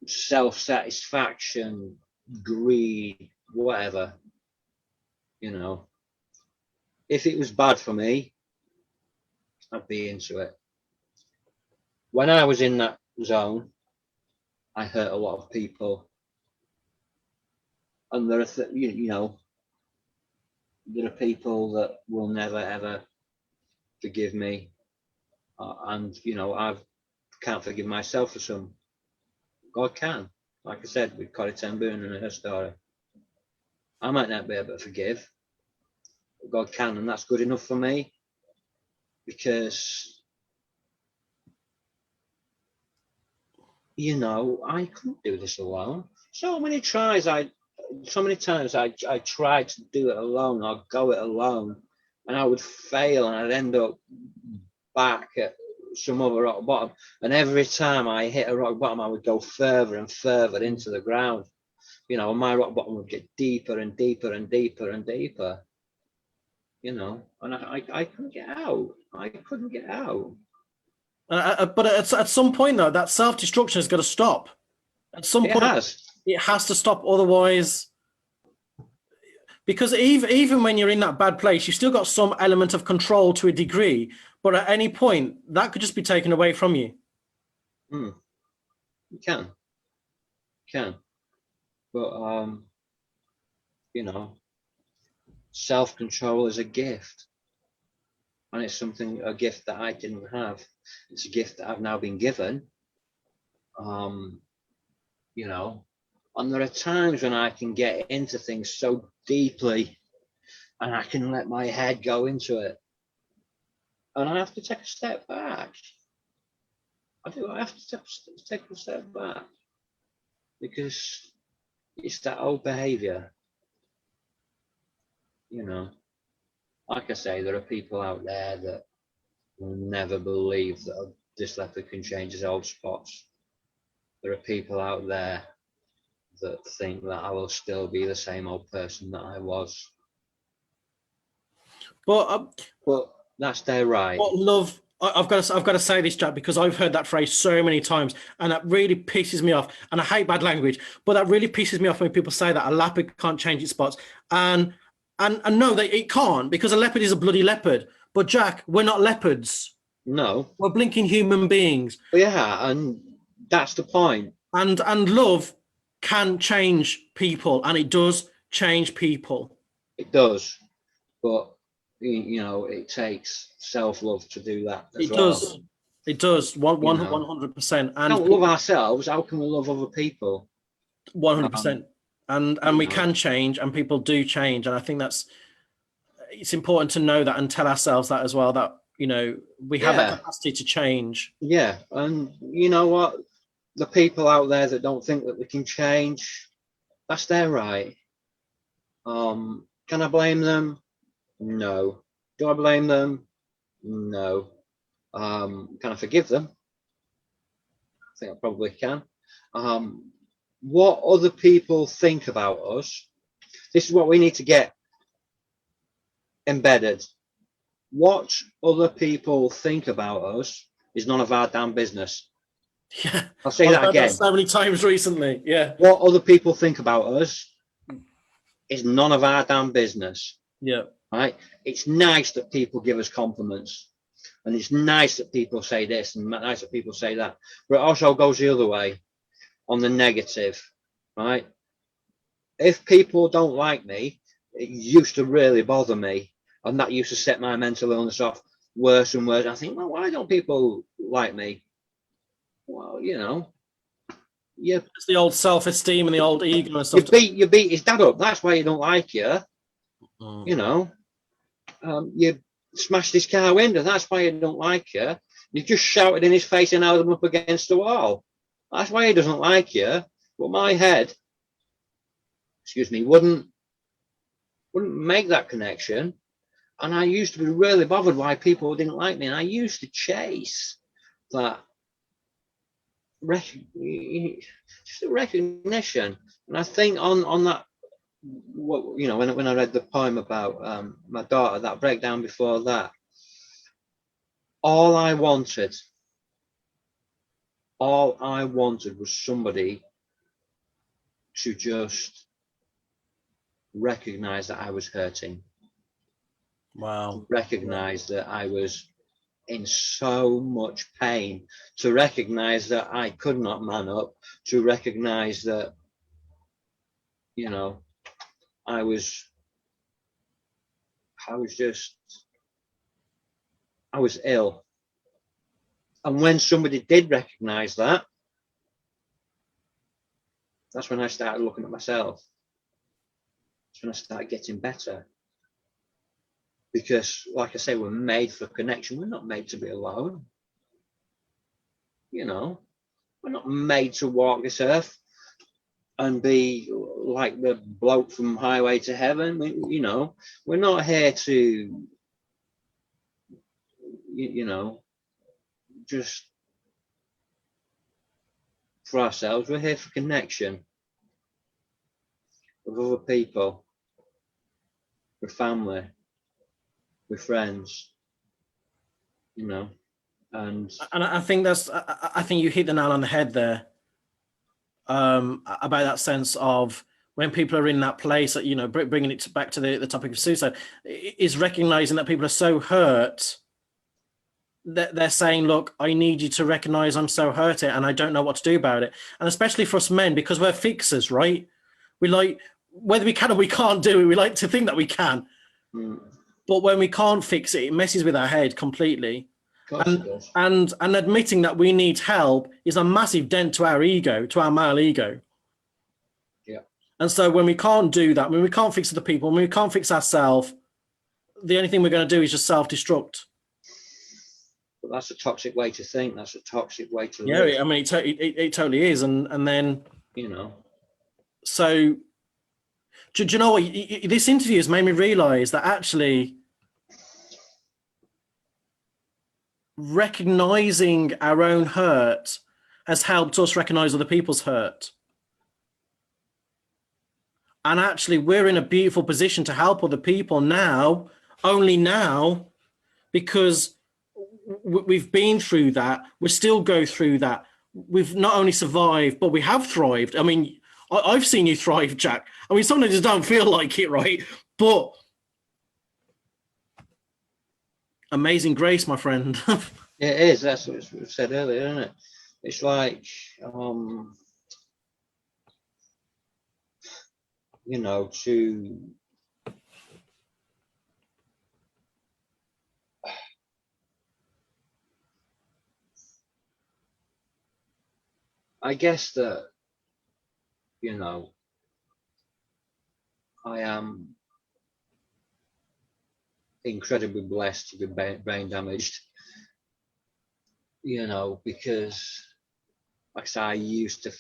self-satisfaction, greed, whatever. You know, if it was bad for me, I'd be into it. When I was in that zone, I hurt a lot of people. And there are, you know, there are people that will never ever forgive me, and you know, I can't forgive myself for some. God can, like I said with Corrie ten Boom and her story. I might not be able to forgive, but God can, and that's good enough for me, because you know, I couldn't do this alone. So many times I tried to do it alone. I'd go it alone, and I would fail, and I'd end up back at some other rock bottom. And every time I hit a rock bottom, I would go further and further into the ground. You know, my rock bottom would get deeper and deeper and deeper and deeper. You know, and I couldn't get out. I couldn't get out. But at some point, though, that self-destruction has got to stop. At some point, it has to stop. Otherwise, because even when you're in that bad place, you've still got some element of control to a degree. But at any point, that could just be taken away from you. You can. But, you know, self-control is a gift. And it's a gift that I didn't have. It's a gift that I've now been given. You know, and there are times when I can get into things so deeply and I can let my head go into it. And I have to take a step back. I have to take a step back, because it's that old behavior. You know, like I say, there are people out there that will never believe that a dyslexia can change his old spots. There are people out there that think that I will still be the same old person that I was. But that's their right. But love, I've got to say this, Jack, because I've heard that phrase so many times, and that really pisses me off. And I hate bad language, but that really pisses me off when people say that a leopard can't change its spots. And no, it can't, because a leopard is a bloody leopard. But Jack, we're not leopards. No. We're blinking human beings. Yeah, and that's the point. And love can change people, and it does change people. It does, but you know, it takes self-love to do that as well. Does. It does. 100%. And don't love ourselves. How can we love other people? 100%. And we can change, and people do change. And I think it's important to know that and tell ourselves that as well, that, you know, we have that capacity to change. Yeah. And you know what? The people out there that don't think that we can change, that's their right. Can I blame them? No. Do I blame them? No. Can I forgive them? I think I probably can. What other people think about us, this is what we need to get embedded. What other people think about us is none of our damn business. Yeah, I'll say that again. So many times recently. Yeah. What other people think about us is none of our damn business. Yeah. Right? It's nice that people give us compliments, and it's nice that people say this and nice that people say that, but it also goes the other way on the negative, right? If people don't like me, it used to really bother me, and that used to set my mental illness off worse and worse. I think, well, why don't people like me? Well, you know, it's the old self-esteem and the old ego and stuff. You beat his dad up. That's why he don't like you. You know, you smashed his car window. That's why he don't like you. You just shouted in his face and held him up against the wall. That's why he doesn't like you. But my head, excuse me, wouldn't make that connection. And I used to be really bothered why people didn't like me. And I used to chase that recognition. And I think on that, you know, when I read the poem about my daughter, that breakdown before that, all I wanted was somebody to just recognize that I was hurting. Wow. Recognize that I was in so much pain, to recognize that I could not man up, to recognize that, you know, I was ill. And when somebody did recognize that, that's when I started looking at myself. That's when I started getting better. Because, like I say, we're made for connection. We're not made to be alone. You know, we're not made to walk this earth and be like the bloke from Highway to Heaven. You know, we're not here to, you know, just for ourselves. We're here for connection with other people, with family, with friends, you know. And I think I think you hit the nail on the head there, about that sense of when people are in that place, that, you know, bringing it back to the topic of suicide, is recognizing that people are so hurt that they're saying, look, I need you to recognize I'm so hurt and I don't know what to do about it. And especially for us men, because we're fixers, right? We like, whether we can or we can't do it, we like to think that we can. But when we can't fix it, it messes with our head completely. And admitting that we need help is a massive dent to our ego, to our male ego. Yeah. And so when we can't do that, when we can't fix other people, when we can't fix ourselves, the only thing we're going to do is just self-destruct. But that's a toxic way to think. That's a toxic way to live. Yeah, I mean, it totally is. And then, you know. So, do you know what? This interview has made me realize that actually recognizing our own hurt has helped us recognize other people's hurt. And actually, we're in a beautiful position to help other people now, only now, because we've been through that. We still go through that. We've not only survived, but we have thrived. I mean, I've seen you thrive, Jack. I mean, sometimes it don't feel like it, right? But amazing grace, my friend. It is. That's what we said earlier, isn't it? It's like, you know, I guess that, you know, I am incredibly blessed to be brain damaged, you know, because like I say, I used to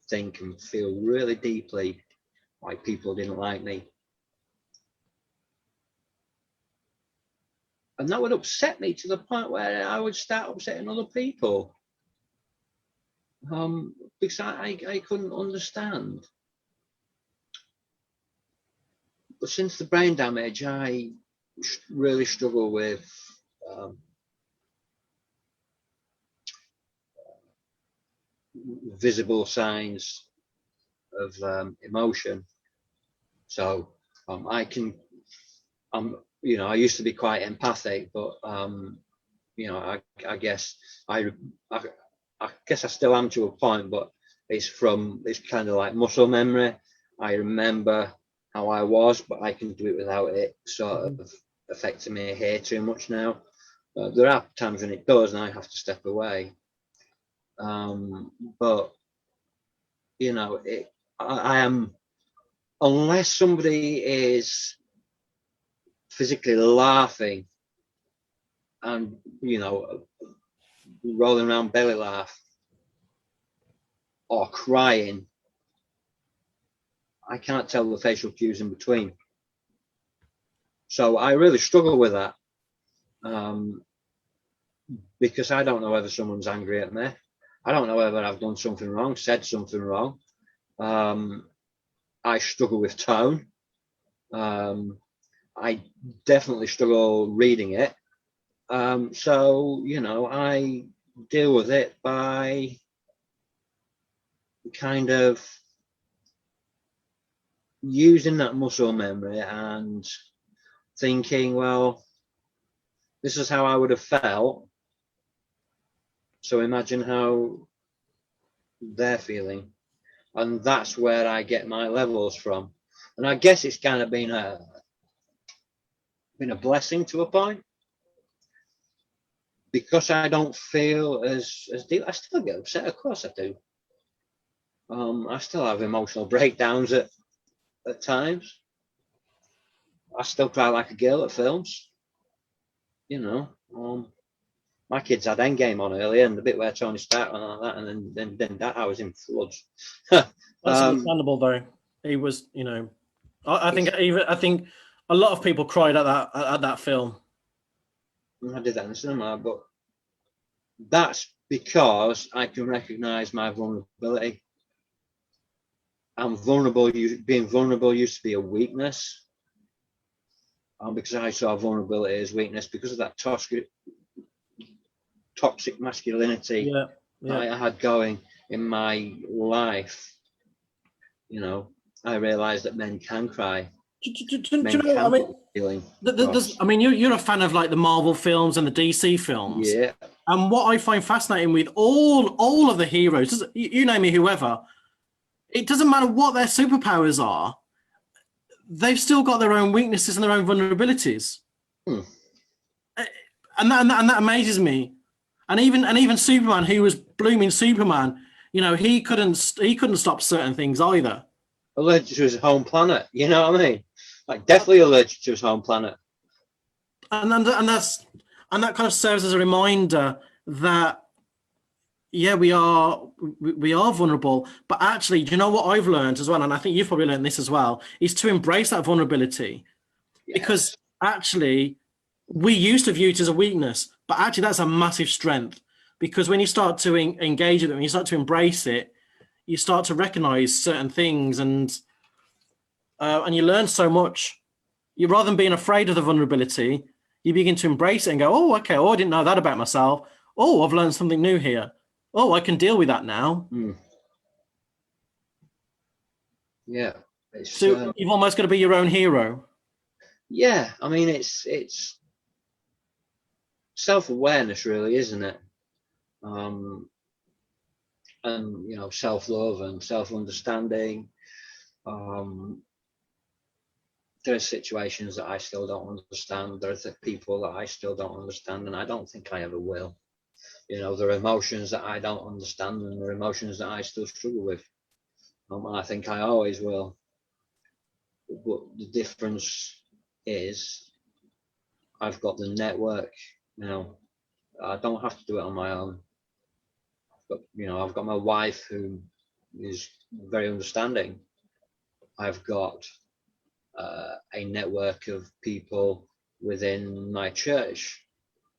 think and feel really deeply like people didn't like me. And that would upset me to the point where I would start upsetting other people. Because I couldn't understand. But since the brain damage, I really struggle with visible signs of emotion. So you know, I used to be quite empathic, but you know, I guess I guess I still am to a point, but it's kind of like muscle memory. I remember how I was, but I can do it without it sort of affecting me here too much now. There are times when it does, and I have to step away. But you know, I am, unless somebody is physically laughing and, you know, rolling around belly laugh or crying, I can't tell the facial cues in between. So I really struggle with that, because I don't know whether someone's angry at me. I don't know whether I've done something wrong, said something wrong. I struggle with tone. I definitely struggle reading it. So, you know, I deal with it by kind of using that muscle memory and thinking, well, this is how I would have felt. So imagine how they're feeling. And that's where I get my levels from. And I guess it's kind of been a blessing to a point, because I don't feel as deep. I still get upset, of course I do. I still have emotional breakdowns at times. I still cry like a girl at films. You know, my kids had Endgame on earlier, and the bit where Tony Stark and all that, and then that I was in floods. That's understandable, though. He was, you know, I think a lot of people cried at that film. I did that in the cinema, but that's because I can recognise my vulnerability. I'm vulnerable. Being vulnerable used to be a weakness, because I saw vulnerability as weakness because of that toxic masculinity I had going in my life. You know, I realised that men can cry. Do you know? I mean, you're a fan of like the Marvel films and the DC films. Yeah. And what I find fascinating with all of the heroes, you name me, whoever, it doesn't matter what their superpowers are, they've still got their own weaknesses and their own vulnerabilities. And that amazes me. And even Superman, who was blooming Superman, you know, he couldn't stop certain things either. Allergic to his home planet, you know what I mean? Like definitely allergic to his home planet. And that kind of serves as a reminder that we are vulnerable, but actually, do you know what I've learned as well, and I think you've probably learned this as well, is to embrace that vulnerability. Yes. Because actually we used to view it as a weakness, but actually that's a massive strength, because when you start to engage with it, when you start to embrace it, you start to recognize certain things, and you learn so much. Rather than being afraid of the vulnerability, you begin to embrace it and go, oh, okay, oh, I didn't know that about myself. Oh, I've learned something new here. Oh, I can deal with that now. Yeah, it's So you've almost got to be your own hero. yeah. I mean, it's self-awareness, really, isn't it? And self-love and self-understanding. There are situations that I still don't understand. There are people that I still don't understand, and I don't think I ever will. There are emotions that I don't understand, and there are emotions that I still struggle with. And I think I always will. But the difference is I've got the network now. I don't have to do it on my own. I've got my wife who is very understanding. I've got a network of people within my church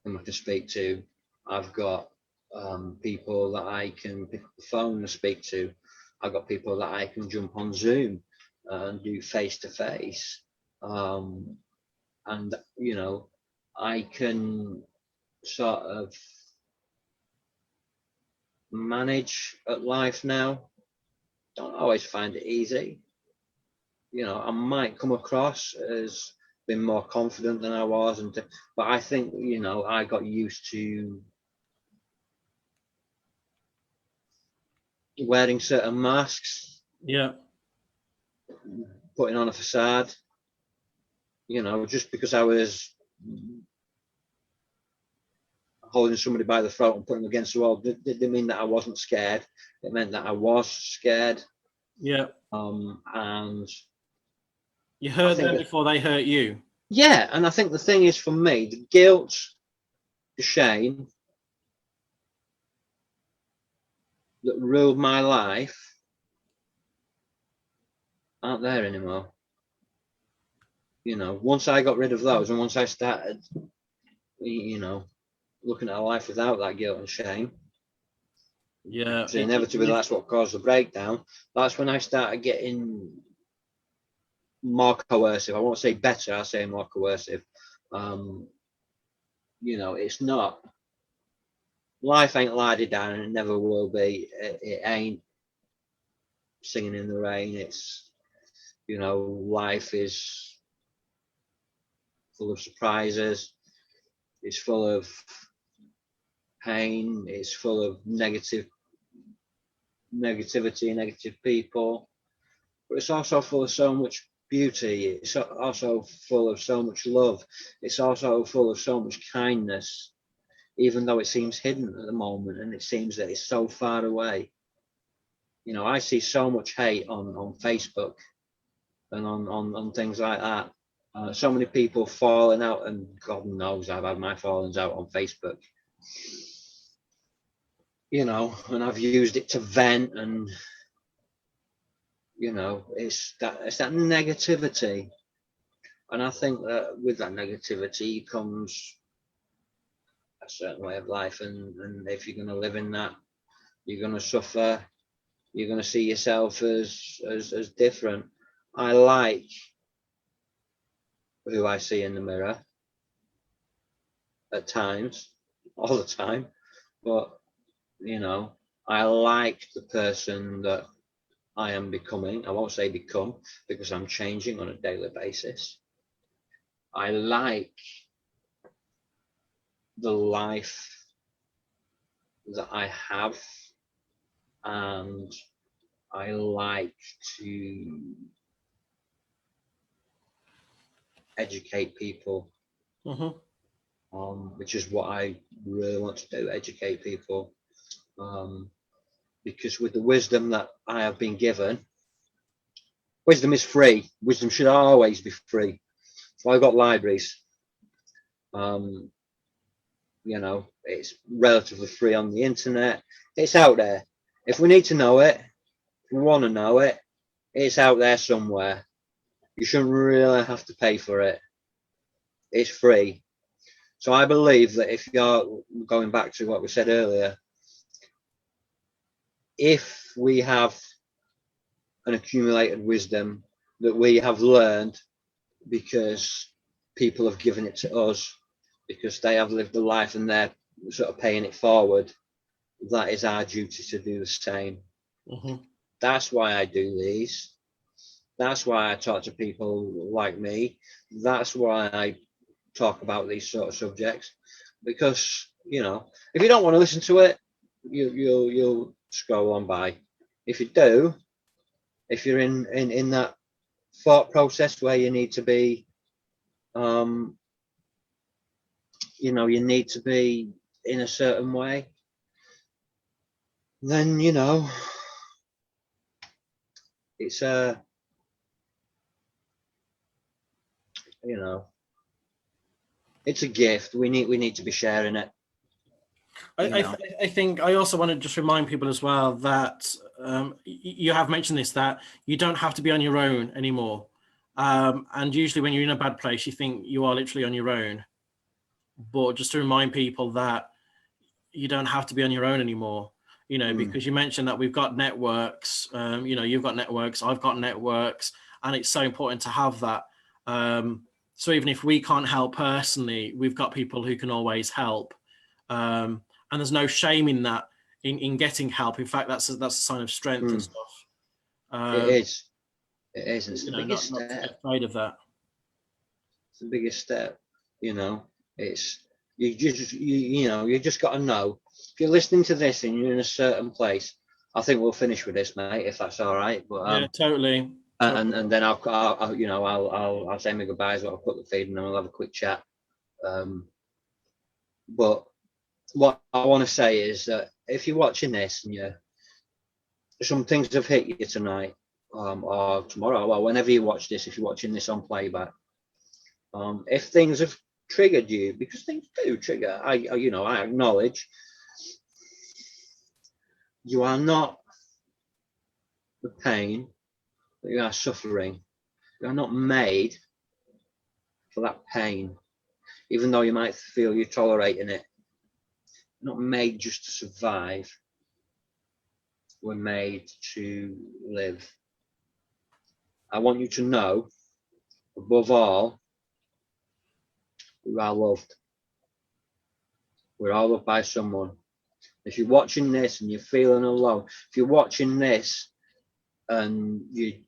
whom I can speak to. I've got people that I can pick up the phone and speak to. I've got people that I can jump on Zoom and do face to face. And I can sort of manage at life now. Don't always find it easy. I might come across as being more confident than I was, but I think I got used to wearing certain masks, Yeah. putting on a facade. Just because I was holding somebody by the throat and putting them against the wall didn't mean that I wasn't scared. It meant that I was scared. Yeah. And you hurt them before they hurt you. Yeah, and I think the thing is, for me, the guilt, the shame that ruled my life aren't there anymore. Once I got rid of those, and once I started, looking at a life without that guilt and shame, yeah, so inevitably that's what caused the breakdown. That's when I started getting more coercive. I won't say better, I'll say more coercive. It's not, life ain't la-di-da, and it never will be. It ain't singing in the rain. It's, life is full of surprises. It's full of pain. It's full of negativity, negative people. But it's also full of so much beauty. It's also full of so much love. It's also full of so much kindness, even though it seems hidden at the moment and it seems that it's so far away. I see so much hate on Facebook and on things like that. So many people falling out, and God knows I've had my fallings out on Facebook. And I've used it to vent, and it's that negativity. And I think that with that negativity comes a certain way of life, and if you're going to live in that, you're going to suffer. You're going to see yourself as different. I like who I see in the mirror at times, all the time, but I like the person that I am becoming. I won't say become, because I'm changing on a daily basis. I like the life that I have, and I like to educate people, which is what I really want to do, educate people. Because with the wisdom that I have been given, wisdom is free. Wisdom should always be free. So I've got libraries. It's relatively free on the internet. It's out there. If we need to know it, if we want to know it, it's out there somewhere. You shouldn't really have to pay for it. It's free. So I believe that if you're going back to what we said earlier, if we have an accumulated wisdom that we have learned because people have given it to us, because they have lived a life and they're sort of paying it forward. That is our duty to do the same. Mm-hmm. That's why I do these. That's why I talk to people like me. That's why I talk about these sort of subjects, because if you don't want to listen to it, you'll scroll on by. If you do, if you're in that thought process where you need to be, you need to be in a certain way, then it's it's a gift. We need to be sharing it. I think I also want to just remind people as well that you have mentioned this, that you don't have to be on your own anymore. And usually when you're in a bad place, you think you are literally on your own. But just to remind people that you don't have to be on your own anymore, because you mentioned that we've got networks, you've got networks, I've got networks, and it's so important to have that. So even if we can't help personally, we've got people who can always help. And there's no shame in that, in getting help. In fact, that's a sign of strength and stuff. It is. It's the biggest not step. to get afraid of that. It's the biggest step. It's you just got to know. If you're listening to this and you're in a certain place, I think we'll finish with this, mate, if that's all right. But yeah, totally. And then I'll say my goodbyes. I'll put the feed and then we'll have a quick chat. But what I want to say is that if you're watching this and some things have hit you tonight, or tomorrow, well, whenever you watch this, if you're watching this on playback, if things have triggered you, because things do trigger, I acknowledge you are not the pain that you are suffering. You are not made for that pain, even though you might feel you're tolerating it. You're not made just to survive. We're made to live. I want you to know, above all, we are loved. We're all loved by someone. If you're watching this and you're feeling alone, if you're watching this and you're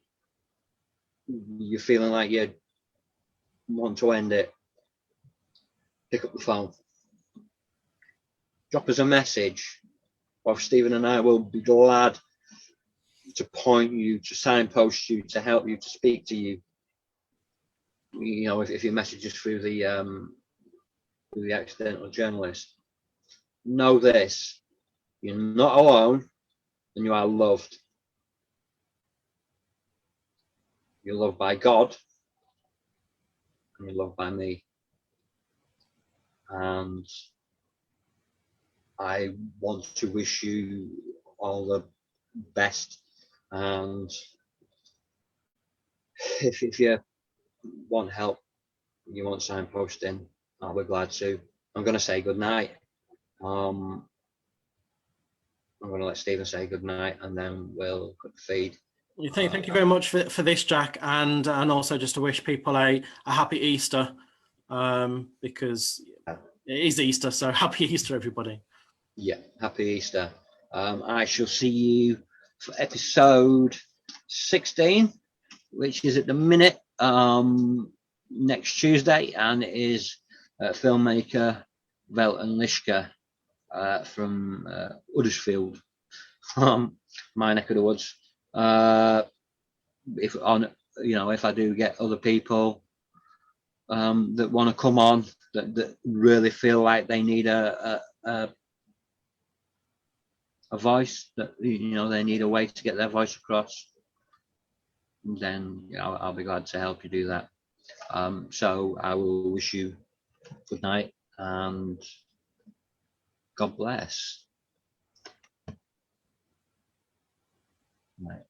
feeling like you want to end it, pick up the phone. Drop us a message. Or Stephen and I will be glad to point you, to signpost you, to help you, to speak to you. If your message is through the accidental journalist. Know this: you're not alone, and you are loved. You're loved by God, and you're loved by me. And I want to wish you all the best. And if you want help, you want signposting, I'll be glad to. I'm going to say good night. I'm going to let Stephen say good night, and then we'll cut the feed. Thank you very much for this, Jack, and also just to wish people a happy Easter, because it is Easter, so happy Easter, everybody. Yeah, happy Easter. I shall see you for episode 16, which is at the minute next Tuesday, and it is filmmaker Velton Lishka from Huddersfield, my neck of the woods. If I do get other people that want to come on, that really feel like they need a voice, that they need a way to get their voice across, then I'll be glad to help you do that. So I will wish you good night and God bless. Right.